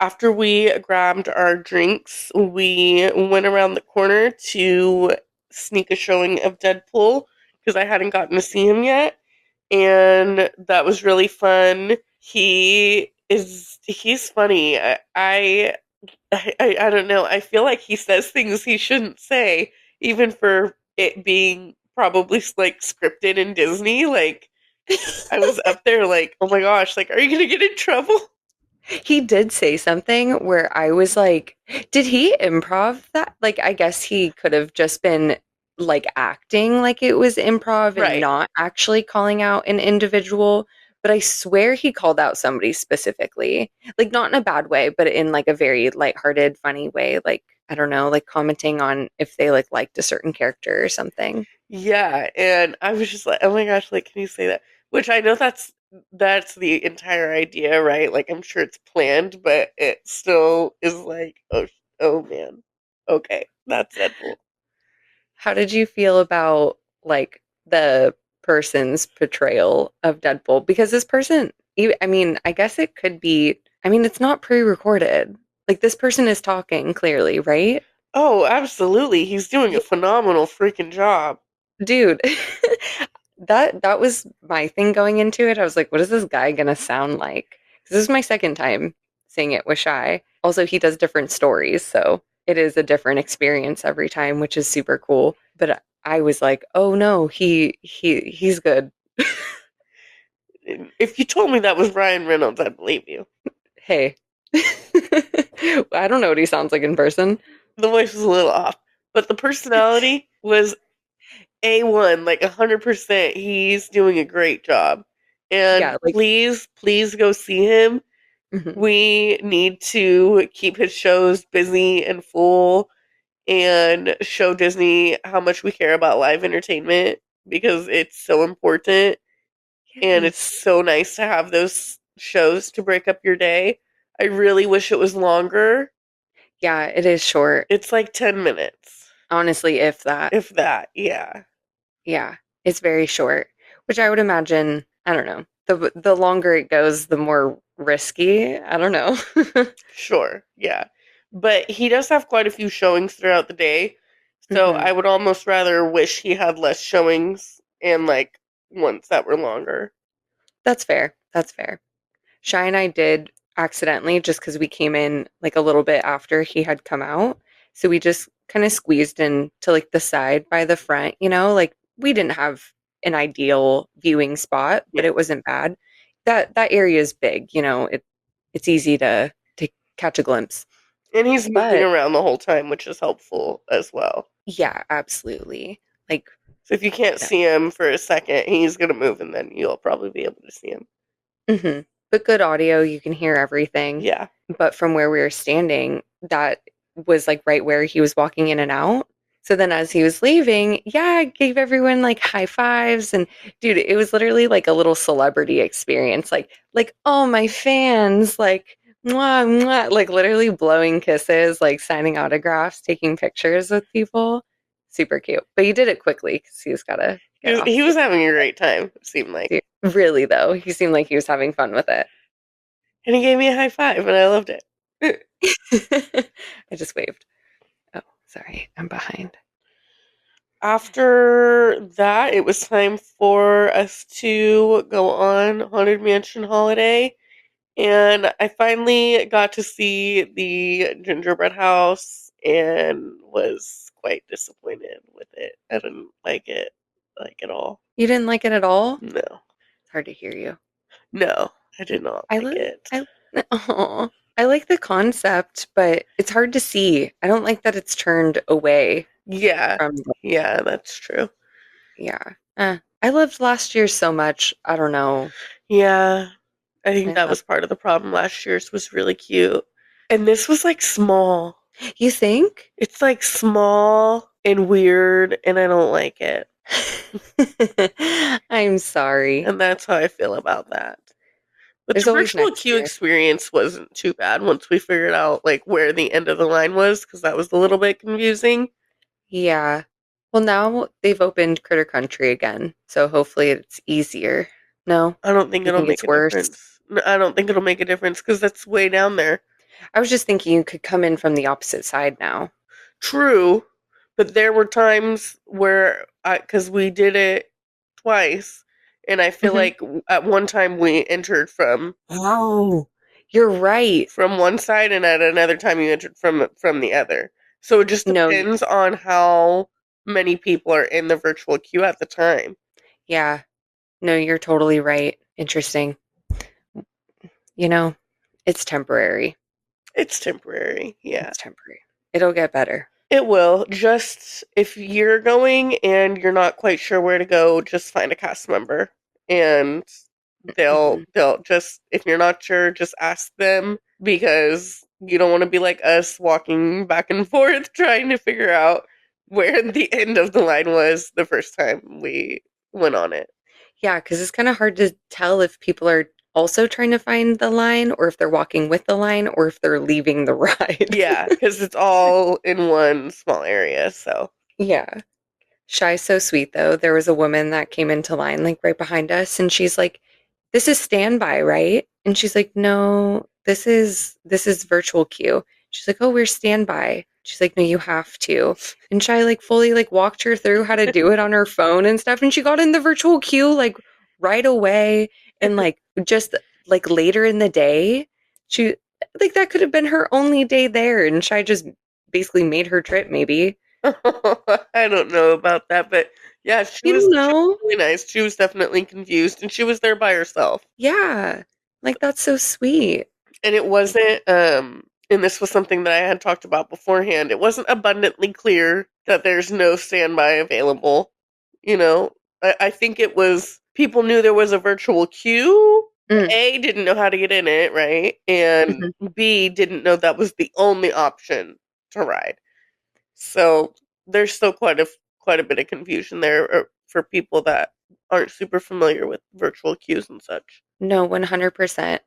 After we grabbed our drinks, we went around the corner to sneak a showing of Deadpool because I hadn't gotten to see him yet. And that was really fun. He's funny. I don't know. I feel like he says things he shouldn't say, even for it being probably like scripted in Disney. Like I was up there like, oh my gosh, like are you gonna get in trouble? He did say something where I was like, did he improv that? Like, I guess he could have just been like acting like it was improv and Right. not actually calling out an individual. But I swear he called out somebody specifically, like not in a bad way, but in like a very lighthearted, funny way. Like, I don't know, like commenting on if they like liked a certain character or something. Yeah, and I was just like, oh my gosh, like can you say that? Which I know that's the entire idea, right? Like I'm sure it's planned, but it still is like, oh man. Okay, that's Deadpool. How did you feel about like the person's portrayal of Deadpool? Because this person, I mean, I guess it could be, I mean, it's not pre recorded. Like this person is talking clearly, right? Oh, absolutely. He's doing a Yeah, phenomenal freaking job. dude. That was my thing going into it. I was like, what is this guy gonna sound like? 'Cause this is my second time seeing it with Shy. Also, he does different stories, so it is a different experience every time, which is super cool. But I was like, oh no, he's good. If you told me that was Ryan Reynolds, I'd believe you. Hey. I don't know what he sounds like in person. The voice was a little off, but the personality was A1, like 100%. He's doing a great job. And Yeah, like please go see him. mhm. We need to keep his shows busy and full and show Disney how much we care about live entertainment because it's so important and it's Yes. so nice to have those shows to break up your day. I really wish it was longer. Yeah, it is short. It's like 10 minutes, Honestly, if that. if that. Yeah, Yeah, it's very short, which I would imagine, I don't know. The longer it goes, the more risky. I don't know. sure. Yeah. But he does have quite a few showings throughout the day. So hmm I would almost rather wish he had less showings and like ones that were longer. That's fair. That's fair. Shy and I did accidentally just because we came in like a little bit after he had come out. So we just kind of squeezed in to like the side by the front, like we didn't have an ideal viewing spot, but Yeah. it wasn't bad. That area is big, it's easy to catch a glimpse. And he's moving But around the whole time, which is helpful as well. yeah, absolutely. Like So if you can't yeah. see him for a second, he's going to move and then you'll probably be able to see him. hmm But good audio, you can hear everything. Yeah. But from where we were standing, that was like right where he was walking in and out. So then as he was leaving, yeah, I gave everyone like high fives and dude, it was literally like a little celebrity experience. Like oh my fans, like mwah, mwah, like literally blowing kisses, like signing autographs, taking pictures with people. Super cute. But he did it quickly because he's gotta get He off. was having a great time, it seemed like. Dude, really though, he seemed like he was having fun with it. And he gave me a high five and I loved it. I just waved. Oh, sorry, I'm behind. After that, it was time for us to go on Haunted Mansion Holiday. And I finally got to see the gingerbread house and was quite disappointed with it. I didn't like at all. You didn't like it at all? No. It's hard to hear you. No, I did not I like like it. I aw. I like the concept, but it's hard to see. I don't like that it's turned away Yeah. from the Yeah, that's true. yeah. I loved last year so much. I don't know. Yeah. I think I that love was part of the problem. Last year's was really cute. And this was like small. You think? It's like small and weird and I don't like it. I'm sorry. And that's how I feel about that. But There's the always virtual next queue year. experience wasn't too bad once we figured out like where the end of the line was because that was a little bit confusing. Yeah. Well, now they've opened Critter Country again, so hopefully it's easier. No? I don't think You it'll think make it's a worse? difference. I don't think it'll make a difference because that's way down there. I was just thinking you could come in from the opposite side now. True, but there were times where because we did it twice, and I feel Mhm. like at one time we entered Oh, you're right. from one side, and at another time you entered from the other. So it just No, depends on how many people are in the virtual queue at the time. yeah. No, you're totally right. Interesting. You know, it's temporary. It's temporary, yeah. It's temporary. It'll get better. It will. Just if you're going and you're not quite sure where to go, just find a cast member and Mhm. they'll just if you're not sure, just ask them because you don't want to be like us walking back and forth trying to figure out where the end of the line was the first time we went on it. Yeah, because it's kind of hard to tell if people are also trying to find the line or if they're walking with the line or if they're leaving the ride. Yeah, because it's all in one small area. So Yeah. Shy's so sweet though. There was a woman that came into line like right behind us and she's like, "This is standby, right?" And she's like, "No, this is virtual queue." She's like, "Oh, we're standby." She's like, "No, you have to." And Shy like fully like walked her through how to do it on her phone and stuff and she got in the virtual queue like right away and like just like later in the day, she like that could have been her only day there and Shy just basically made her trip maybe. I don't know about that, but yeah, You don't she was know. really nice. She was definitely confused, and she was there by herself. Yeah. Like, that's so sweet. And it wasn't, and this was something that I had talked about beforehand. It wasn't abundantly clear that there's no standby available. You know, I think it was people knew there was a virtual queue. Mm, A didn't know how to get in it, right? And mhm. B didn't know that was the only option to ride. So there's still quite a bit of confusion there for people that aren't super familiar with virtual queues and such. No, 100%.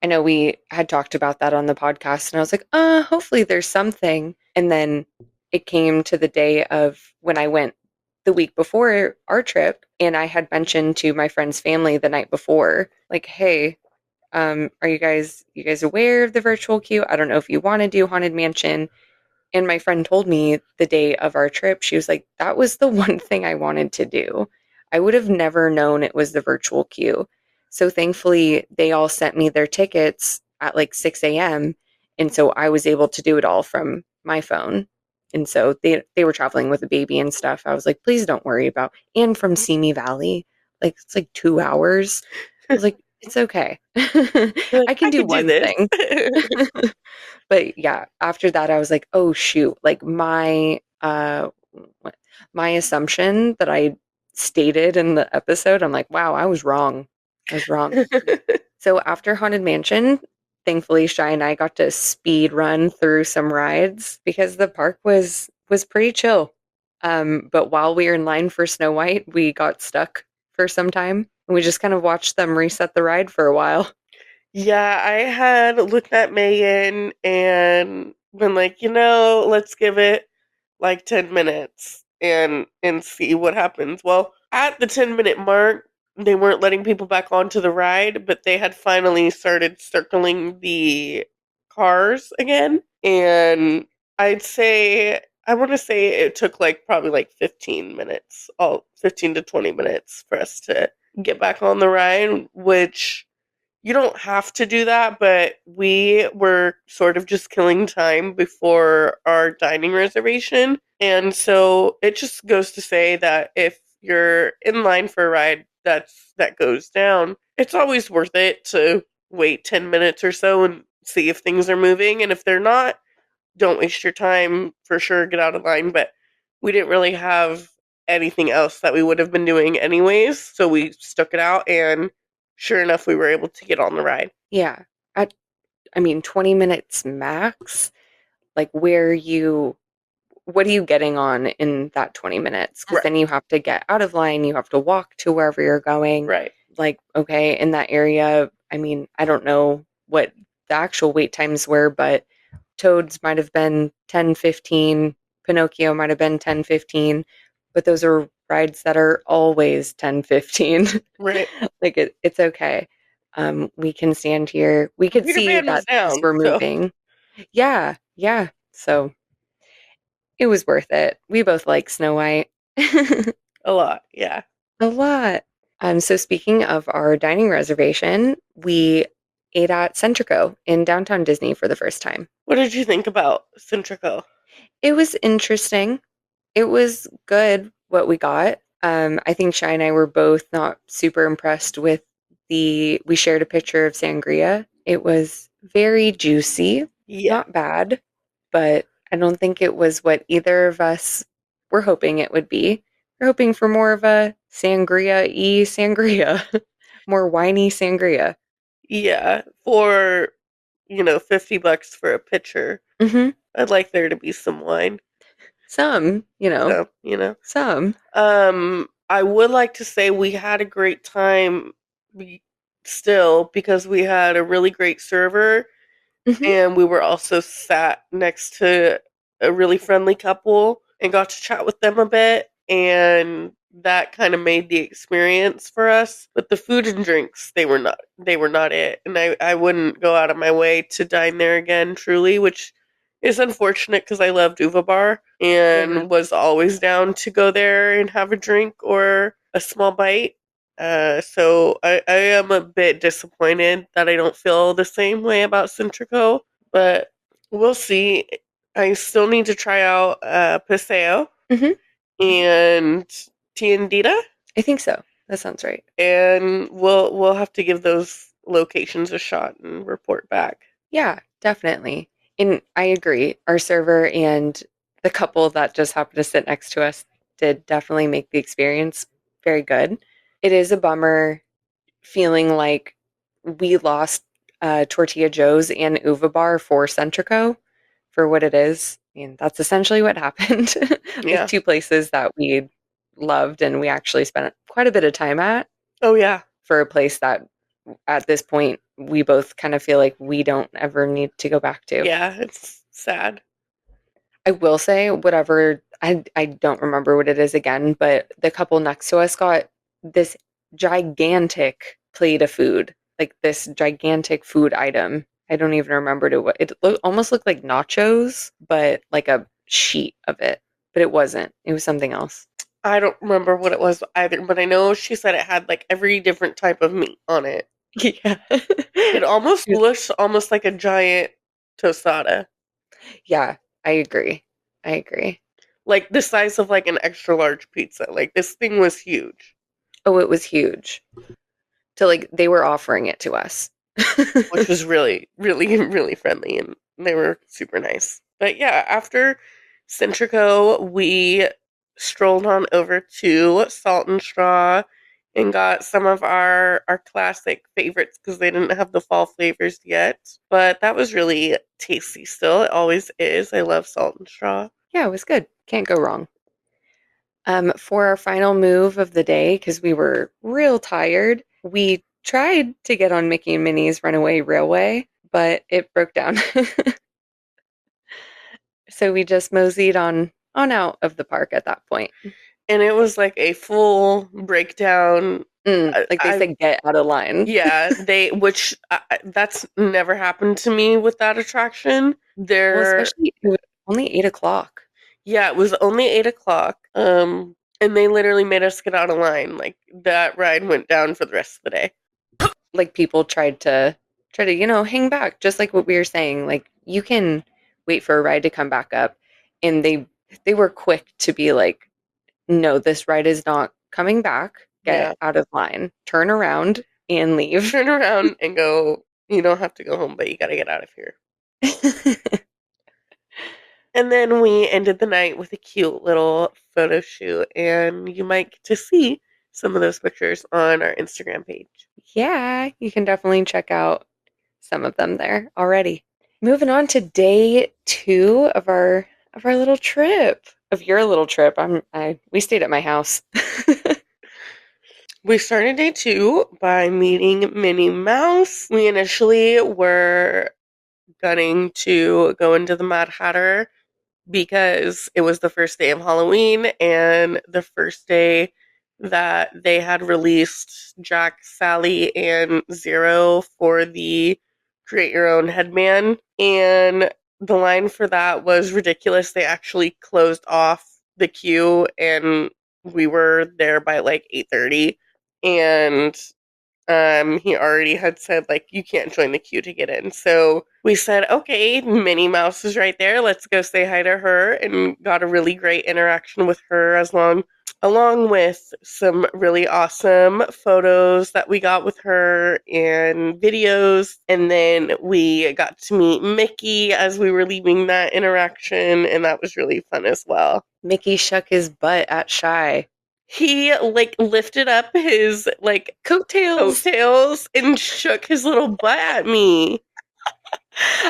I know we had talked about that on the podcast, and I was like, hopefully there's something." And then it came to the day of when I went the week before our trip, and I had mentioned to my friend's family the night before, like, "Hey, are you guys aware of the virtual queue? I don't know if you want to do Haunted Mansion." And my friend told me the day of our trip, she was like, "That was the one thing I wanted to do." I would have never known it was the virtual queue. So thankfully, they all sent me their tickets at like 6 a.m. And so I was able to do it all from my phone. And so they were traveling with a baby and stuff. I was like, "Please don't worry about." And from Simi Valley, like it's like 2 hours. I was like, "It's okay. You're like, I can I do could do one this. thing." But yeah, after that I was like, "Oh shoot, like my assumption that I stated in the episode, I'm like, wow, I was wrong. I was wrong." So after Haunted Mansion, thankfully Shy and I got to speed run through some rides because the park was pretty chill. But while we were in line for Snow White, we got stuck for some time. And we just kind of watched them reset the ride for a while. Yeah, I had looked at Megan and been like, let's give it like 10 minutes and see what happens. Well, at the 10-minute mark, they weren't letting people back onto the ride, but they had finally started circling the cars again. And I want to say it took like probably like 15 minutes, all 15 to 20 minutes for us to get back on the ride, which you don't have to do that, but we were sort of just killing time before our dining reservation. And so it just goes to say that if you're in line for a ride that goes down, it's always worth it to wait 10 minutes or so and see if things are moving. And if they're not, don't waste your time. For sure, get out of line. But we didn't really have anything else that we would have been doing anyways. So we stuck it out, and sure enough, we were able to get on the ride. Yeah. I, I mean, 20 minutes max. Like, what are you getting on in that 20 minutes? Because Right. then you have to get out of line, you have to walk to wherever you're going. Right. Like, okay, in that area, I mean, I don't know what the actual wait times were, but Toads might have been 10-15, Pinocchio might have been 10-15, but those are rides that are always 10-15. Right. Like it's okay. We can stand here. We could Peter see Pan was that things down, were so moving. Yeah, yeah. So it was worth it. We both like Snow White. a lot. Yeah. A lot. So speaking of our dining reservation, we ate at Centrico in downtown Disney for the first time. What did you think about Centrico? It was interesting. It was good what we got. I think Shy and I were both not super impressed with we shared a picture of sangria. It was very juicy, Yeah. not bad, but I don't think it was what either of us were hoping it would be. We're hoping for more of a sangria-y sangria, more winey sangria. Yeah. For, $50 for a pitcher, Hmm. I'd like there to be some wine. Some, So, some. I would like to say we had a great time still because we had a really great server, Hmm. and we were also sat next to a really friendly couple and got to chat with them a bit, and that kind of made the experience for us. But the food and drinks, they were not it, and I wouldn't go out of my way to dine there again, truly, which is unfortunate because I loved Uva Bar Yeah. and was always down to go there and have a drink or a small bite. So I am a bit disappointed that I don't feel the same way about Centrico, but we'll see. I still need to try out Paseo Hmm. and Tiendita, I think so. That sounds right. and we'll have to give those locations a shot and report back. Yeah, definitely. And I agree. Our server and the couple that just happened to sit next to us did definitely make the experience very good. It is a bummer feeling like we lost Tortilla Joe's and Uva Bar for Centrico for what it is. I mean, that's essentially what happened with Yeah. two places that we loved and we actually spent quite a bit of time at Oh yeah. for a place that at this point we both kind of feel like we don't ever need to go back to. Yeah. It's sad. I will say whatever I don't remember what it is again, but the couple next to us got this gigantic plate of food, like this gigantic food item. I don't even remember to what almost looked like nachos, but like a sheet of it. But it wasn't. It was something else. I don't remember what it was either, but I know she said it had like every different type of meat on it. Yeah. It almost looks almost like a giant tostada. Yeah, I agree. I agree. Like the size of like an extra large pizza. Like this thing was huge, Oh, it was huge. So like they were offering it to us. which was really, really, really friendly, and they were super nice. But yeah, after Centrico, we strolled on over to Salt and Straw and got some of our classic favorites because they didn't have the fall flavors yet. But that was really tasty still. It always is. I love Salt and Straw. Yeah, it was good. Can't go wrong. For our final move of the day, because we were real tired, we tried to get on Mickey and Minnie's Runaway Railway, but it broke down. So we just moseyed on out of the park at that point. And it was like a full breakdown. Like they said, get out of line. Yeah, which that's never happened to me with that attraction. Well, especially it was only 8 o'clock. Yeah, it was only 8 o'clock. And they literally made us get out of line. Like that ride went down for the rest of the day. like people tried to, hang back, just like what we were saying. Like you can wait for a ride to come back up, and they were quick to be like, no, this ride is not coming back. Yeah. Get out of line, turn around, and leave. Turn around and go, you don't have to go home, but you got to get out of here. And then we ended the night with a cute little photo shoot, and you might get to see some of those pictures on our Instagram page. Yeah, you can definitely check out some of them there already. Moving on to day 2 of our little trip. Of your little trip. We stayed at my house. We started day 2 by meeting Minnie Mouse. We initially were gunning to go into the Mad Hatter because it was the first day of Halloween and the first day that they had released Jack, Sally, and Zero for the Create Your Own Headband. And the line for that was ridiculous. They actually closed off the queue and we were there by like 8:30. And he already had said, like, you can't join the queue to get in. So we said, okay, Minnie Mouse is right there. Let's go say hi to her, and got a really great interaction with her along with some really awesome photos that we got with her and videos. And then we got to meet Mickey as we were leaving that interaction, and that was really fun as well. Mickey shook his butt at Shy. He like lifted up his like Coattails. coattails and shook his little butt at me.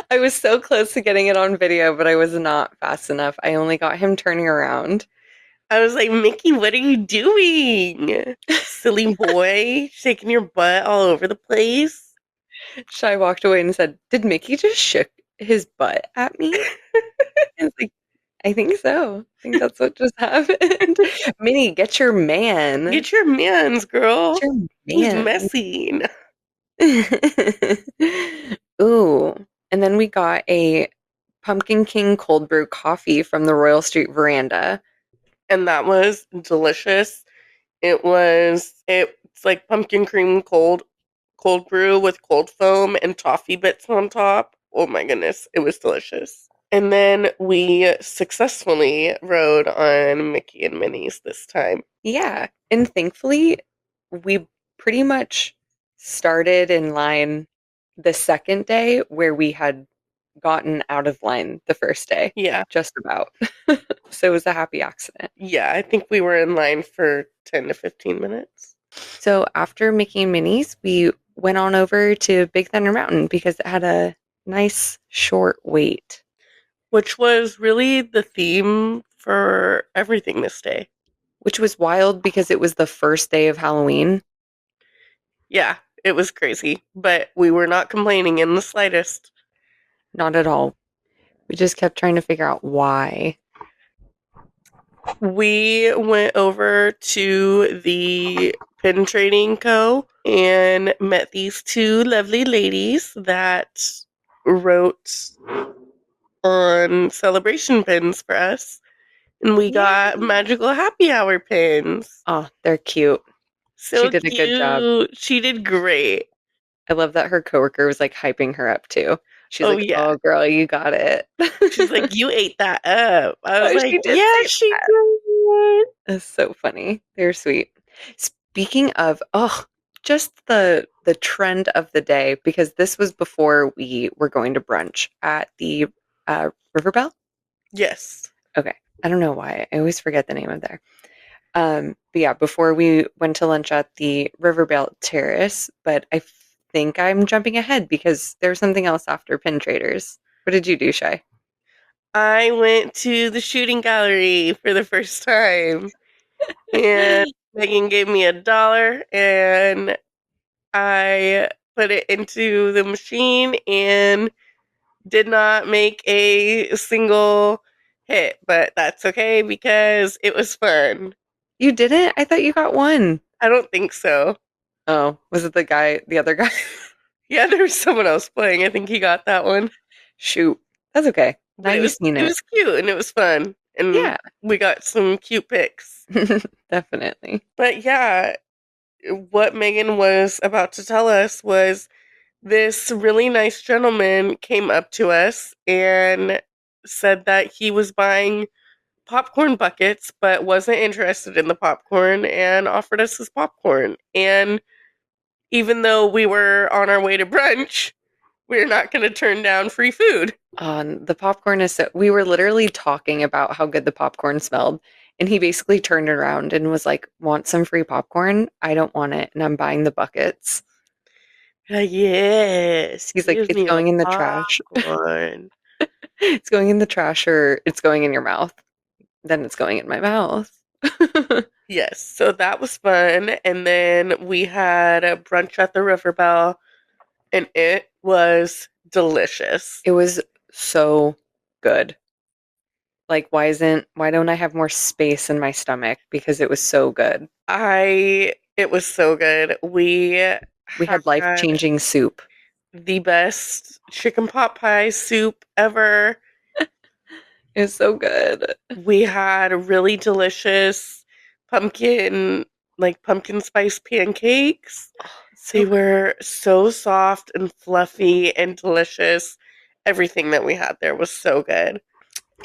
I was so close to getting it on video, but I was not fast enough. I only got him turning around. I was like, Mickey, what are you doing? Silly boy, shaking your butt all over the place. Shy walked away and said, "Did Mickey just shook his butt at me?" I was like, I think so. I think that's what just happened. Minnie, get your man. Get your mans, girl. Get your He's man. messy. Ooh. And then we got a Pumpkin King cold brew coffee from the Royal Street Veranda. And that was delicious. It's like pumpkin cream cold brew with cold foam and toffee bits on top. Oh my goodness, it was delicious. And then we successfully rode on Mickey and Minnie's this time. Yeah. And thankfully, we pretty much started in line the second day where we had gotten out of line the first day. Yeah. Just about. So it was a happy accident. Yeah, I think we were in line for 10 to 15 minutes. So after Mickey and Minnie's, we went on over to Big Thunder Mountain because it had a nice short wait. Which was really the theme for everything this day. Which was wild because it was the first day of Halloween. Yeah, it was crazy, but we were not complaining in the slightest. Not at all. We just kept trying to figure out why. We went over to the Pin Trading Co. and met these two lovely ladies that wrote on celebration pins for us. And we got magical happy hour pins. Oh, they're cute. So she did a good job. She did great. I love that her coworker was like hyping her up too. She's Oh, like, yeah. "Oh, girl, you got it." She's like, "You ate that up." I was Oh, like, she did "Yeah, say she that. did." That's so funny. They're sweet. Speaking of, just the trend of the day, because this was before we were going to brunch at the River Bell. Yes. Okay. I don't know why. I always forget the name of there. But yeah, before we went to lunch at the Riverbelt Terrace, but I think I'm jumping ahead because there was something else after Pin Traders. What did you do, Shy? I went to the shooting gallery for the first time. And Megan gave me $1 and I put it into the machine and did not make a single hit, but that's okay because it was fun. You didn't? I thought you got one. I don't think so. Oh, was it the other guy? Yeah, there was someone else playing. I think he got that one. Shoot. That's okay. Now But you've seen it it. was cute and it was fun. And Yeah. we got some cute pics. Definitely. But yeah, what Megan was about to tell us was this really nice gentleman came up to us and said that he was buying popcorn buckets but wasn't interested in the popcorn and offered us his popcorn. And even though we were on our way to brunch, we're not going to turn down free food. The popcorn is so, we were literally talking about how good the popcorn smelled. And he basically turned around and was like, "Want some free popcorn? I don't want it. And I'm buying the buckets." Yes, He's like, gives "It's me the going in the trash. popcorn. It's going in the trash, or it's going in your mouth. Then it's going in my mouth." Yes, so that was fun. And then we had a brunch at the River Bell, and it was delicious. It was so good. Like, why don't I have more space in my stomach? Because it was so good. It was so good. We We had had life-changing soup. the best chicken pot pie soup ever. It was so good. We had really delicious pumpkin, like pumpkin spice pancakes. Oh, so They good. were so soft and fluffy and delicious. Everything that we had there was so good.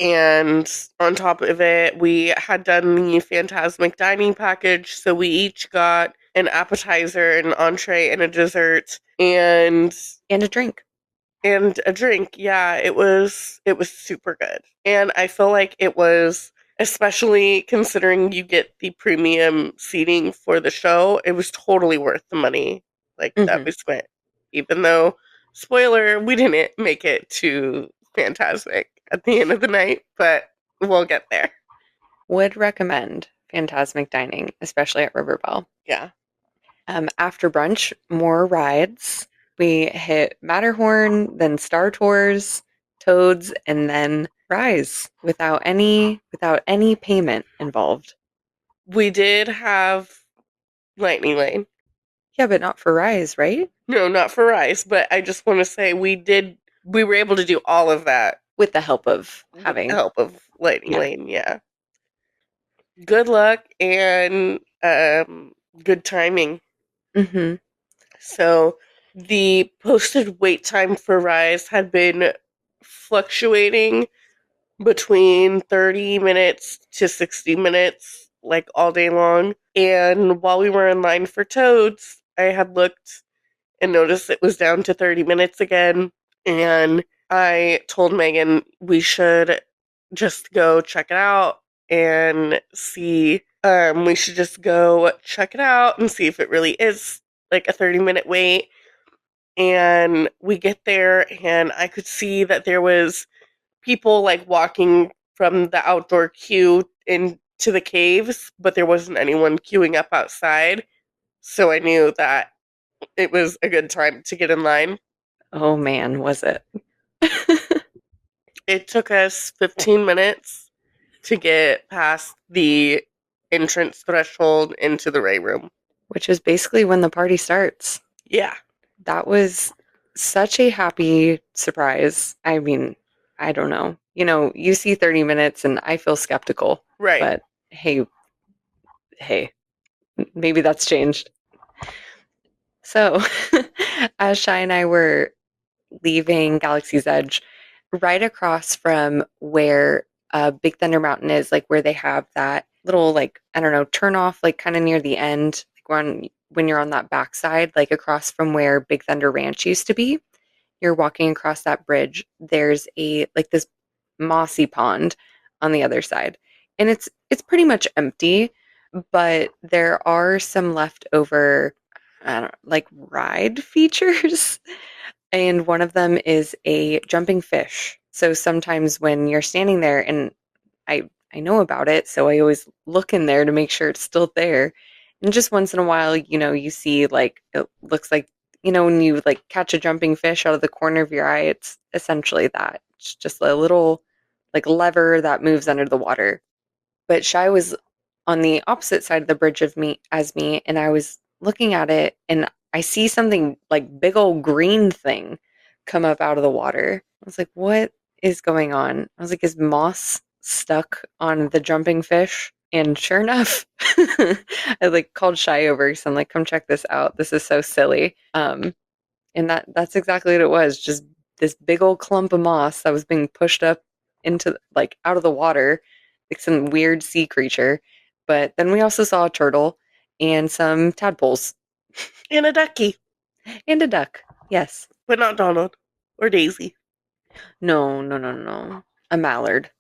And on top of it, we had done the Phantasmic dining package. So we each got an appetizer, an entree, and a dessert. And a drink. And a drink. Yeah, it was super good. And I feel like it was, especially considering you get the premium seating for the show, it was totally worth the money like that Hmm. we spent. Even though, spoiler, we didn't make it to Fantastic at the end of the night, but we'll get there. Would recommend Phantasmic dining, especially at Riverbell. Yeah. After brunch, more rides. We hit Matterhorn, then Star Tours, Toads, and then Rise without any payment involved. We did have Lightning Lane. Yeah, but not for Rise, right? No, not for Rice, but I just want to say we were able to do all of that With the help of with the having, help of Lightning yeah. Lane. Yeah. Good luck and good timing. Hmm. So the posted wait time for Rise had been fluctuating between 30 minutes to 60 minutes, like all day long. And while we were in line for Toads, I had looked and noticed it was down to 30 minutes again. And I told Megan we should just go check it out and see. We should just go check it out and see if it really is like a 30-minute wait. And we get there, and I could see that there was people like walking from the outdoor queue into the caves, but there wasn't anyone queuing up outside. So I knew that it was a good time to get in line. Oh man, was it? It took us 15 minutes to get past the entrance threshold into the Ray Room. Which is basically when the party starts. Yeah, That was such a happy surprise. I mean, I don't know. You see 30 minutes and I feel skeptical, right. but hey, maybe that's changed. So, as Shy and I were leaving Galaxy's Edge, right across from where Big Thunder Mountain is, like where they have that little, like, I don't know, turn off, like kind of near the end, like when you're on that backside, like across from where Big Thunder Ranch used to be. You're walking across that bridge. There's this mossy pond on the other side, and it's pretty much empty, but there are some leftover, I don't like ride features. And one of them is a jumping fish. So sometimes when you're standing there, and I know about it, so I always look in there to make sure it's still there. And just once in a while, you see, like, it looks like, when you like catch a jumping fish out of the corner of your eye, it's essentially that. It's just a little like lever that moves under the water. But Shy was on the opposite side of the bridge of me as me, and I was looking at it, and I see something like big old green thing come up out of the water. I was like, "What is going on?" I was like, "Is moss stuck on the jumping fish?" And sure enough, I like called Shy over. So I'm like, come check this out. This is so silly. And that's exactly what it was. Just this big old clump of moss that was being pushed up into like out of the water, like some weird sea creature. But then we also saw a turtle and some tadpoles And a ducky, and a duck. Yes. but not Donald or Daisy. No, no, no, no. A mallard.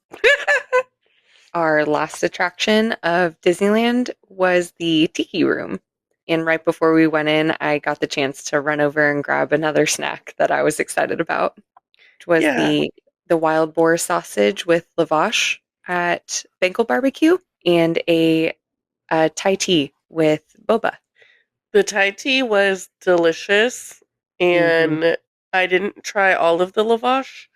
Our last attraction of Disneyland was the Tiki Room. And right before we went in, I got the chance to run over and grab another snack that I was excited about, which was Yeah. the wild boar sausage with lavash at Bengal Barbecue and a Thai tea with boba. The Thai tea was delicious, Hmm. and I didn't try all of the lavash,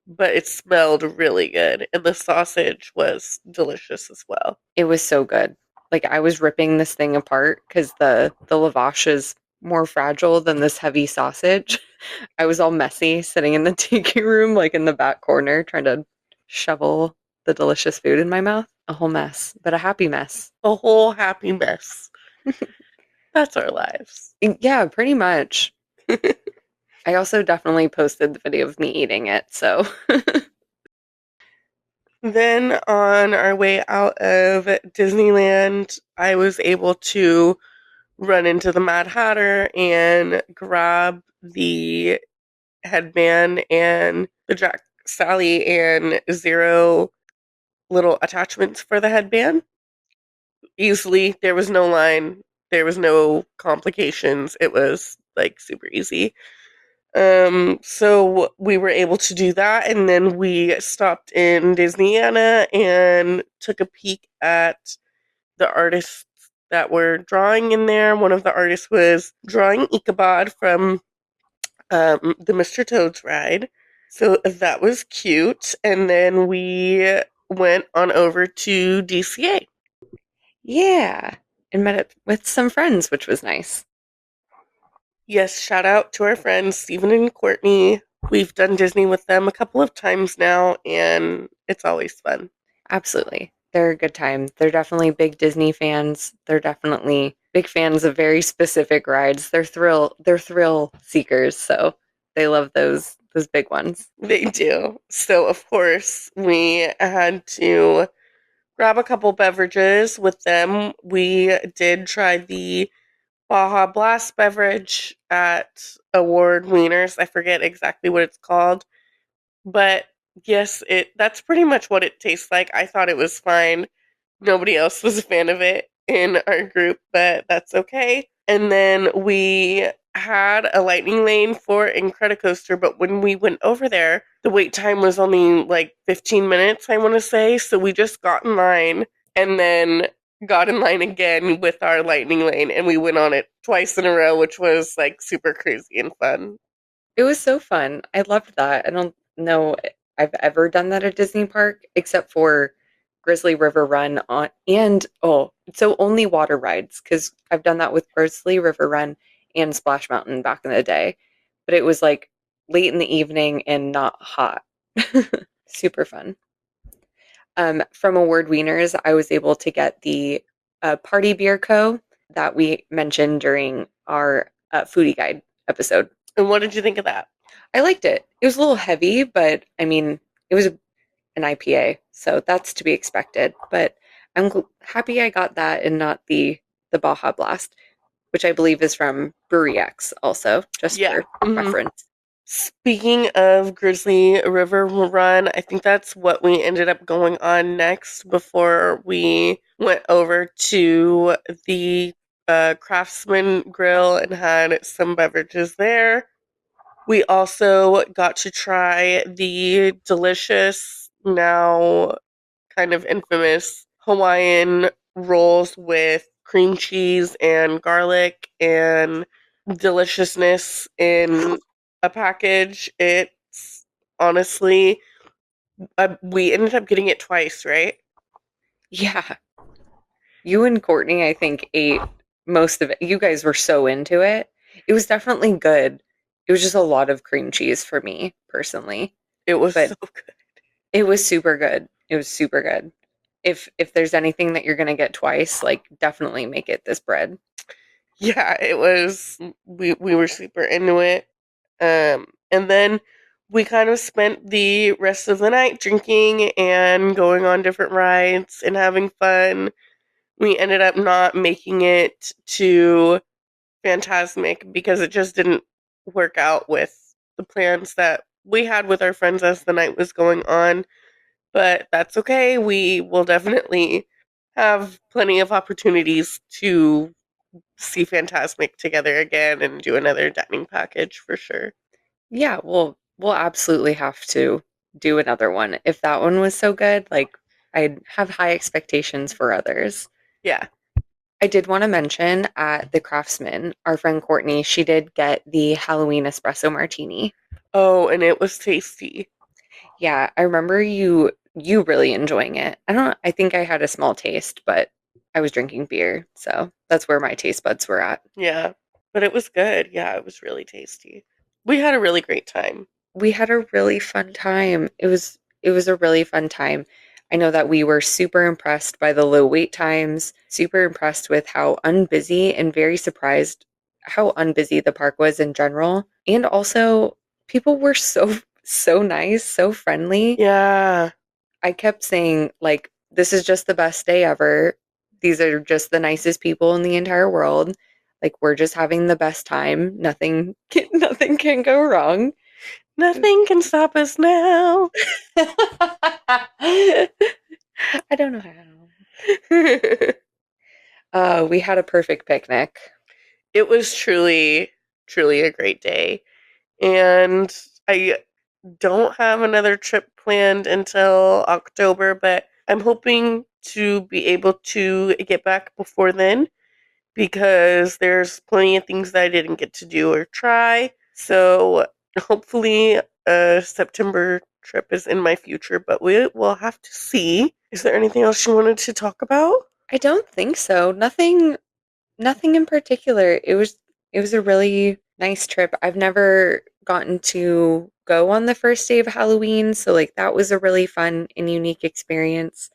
but it smelled really good, and the sausage was delicious as well. It was so good. Like I was ripping this thing apart because the lavash is more fragile than this heavy sausage. I was all messy sitting in the tiki room, like in the back corner, trying to shovel the delicious food in my mouth. A whole mess, but a happy mess. A whole happy mess. That's our lives. Yeah, pretty much. I also definitely posted the video of me eating it, so Then on our way out of Disneyland, I was able to run into the Mad Hatter and grab the headband and the Jack, Sally, and Zero little attachments for the headband. Easily, there was no line, there was no complications. It was like super easy. So we were able to do that, and then we stopped in Disneyana and took a peek at the artists that were drawing in there. One of the artists was drawing Ichabod from the Mr. Toad's ride. So that was cute. And then we went on over to DCA. yeah. And met up with some friends, which was nice. Yes, shout out to our friends, Stephen and Courtney. We've done Disney with them a couple of times now, and it's always fun. Absolutely. They're a good time. They're definitely big Disney fans. They're definitely big fans of very specific rides. They're thrill seekers, so they love those big ones. They do. So, of course, we had to grab a couple beverages with them. We did try the Baja Blast beverage at Award Wieners. I forget exactly what it's called. But yes, it that's pretty much what it tastes like. I thought it was fine. Nobody else was a fan of it in our group, but that's okay. And then we had a lightning lane for Incredicoaster, but when we went over there, the wait time was only like 15 minutes, I want to say. So we just got in line and then got in line again with our lightning lane, and we went on it twice in a row, which was like super crazy and fun. It was so fun. I loved that. I don't know I've ever done that at Disney Park except for Grizzly River Run on and so only water rides because I've done that with Grizzly River Run and Splash Mountain back in the day. But it was like late in the evening and not hot. Super fun. From Award Wieners, I was able to get the Party Beer Co. that we mentioned during our foodie guide episode. And what did you think of that? I liked it. It was a little heavy, but I mean, it was an IPA, so that's to be expected. But I'm happy I got that and not the Baja Blast, which I believe is from Brewery X, also, just Yeah. for reference. Speaking of Grizzly River Run, I think that's what we ended up going on next before we went over to the Craftsman Grill and had some beverages there. We also got to try the delicious, now kind of infamous Hawaiian rolls with cream cheese and garlic and deliciousness in a package. It's honestly, we ended up getting it twice, right? Yeah. You and Courtney, I think, ate most of it. You guys were so into it. It was definitely good. It was just a lot of cream cheese for me personally, It was but so good. it was super good. It was super good. if there's anything that you're gonna get twice, like definitely make it this bread. Yeah, it was we were super into it. And then we kind of spent the rest of the night drinking and going on different rides and having fun. We ended up not making it to Phantasmic because it just didn't work out with the plans that we had with our friends as the night was going on. But that's okay. We will definitely have plenty of opportunities to see Phantasmic together again and do another dining package for sure. Yeah, we'll absolutely have to do another one. If that one was so good, like I'd have high expectations for others. Yeah. I did want to mention at the Craftsman, our friend Courtney, she did get the Halloween espresso martini. Oh, and it was tasty. Yeah, I remember you really enjoying it. I think I had a small taste, but I was drinking beer, so that's where my taste buds were at. Yeah. But it was good. Yeah, it was really tasty. We had a really great time. We had a really fun time. It was a really fun time. I know that we were super impressed by the low wait times, super impressed with how unbusy and very surprised how unbusy the park was in general. And also people were so nice, so friendly. Yeah. I kept saying like this is just the best day ever. These are just the nicest people in the entire world. Like we're just having the best time. Nothing can go wrong. Nothing can stop us now. I don't know It how. We had a perfect picnic. was truly, truly a great day. And I don't have another trip planned until October, but I'm hoping to be able to get back before then because there's plenty of things that I didn't get to do or try. So hopefully a September trip is in my future, but we will have to see. Is there anything else you wanted to talk about? I don't think so. Nothing in particular. It was a really nice trip. I've never gotten to go on the first day of Halloween, so like that was a really fun and unique experience.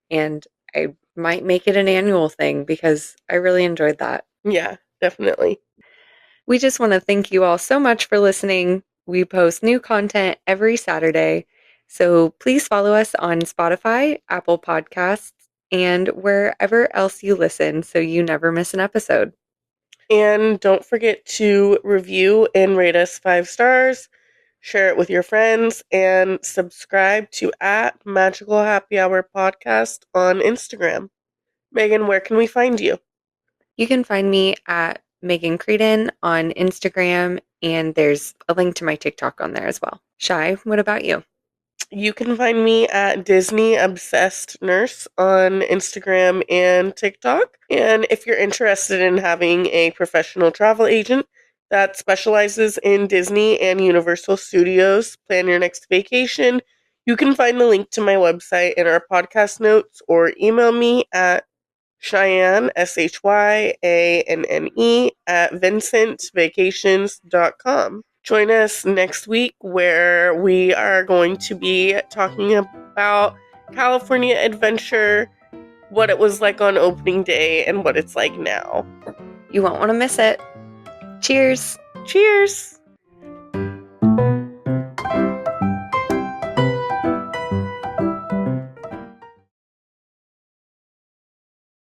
And I might make it an annual thing because I really enjoyed that. Yeah, definitely. We just want to thank you all so much for listening. We post new content every Saturday. So please follow us on Spotify, Apple Podcasts, and wherever else you listen so you never miss an episode. And don't forget to review and rate us 5 stars, share it with your friends, and subscribe to at Magical Happy Hour Podcast on Instagram. Megan, where can we find you? You can find me at Megan Creedon on Instagram, and there's a link to my TikTok on there as well. Shy, what about you? You can find me at Disney Obsessed Nurse on Instagram and TikTok. And if you're interested in having a professional travel agent that specializes in Disney and Universal Studios, plan your next vacation, you can find the link to my website in our podcast notes or email me at Cheyenne, SHYANNE, at vincentvacations.com. Join us next week where we are going to be talking about California Adventure, what it was like on opening day, and what it's like now. You won't want to miss it. Cheers. Cheers!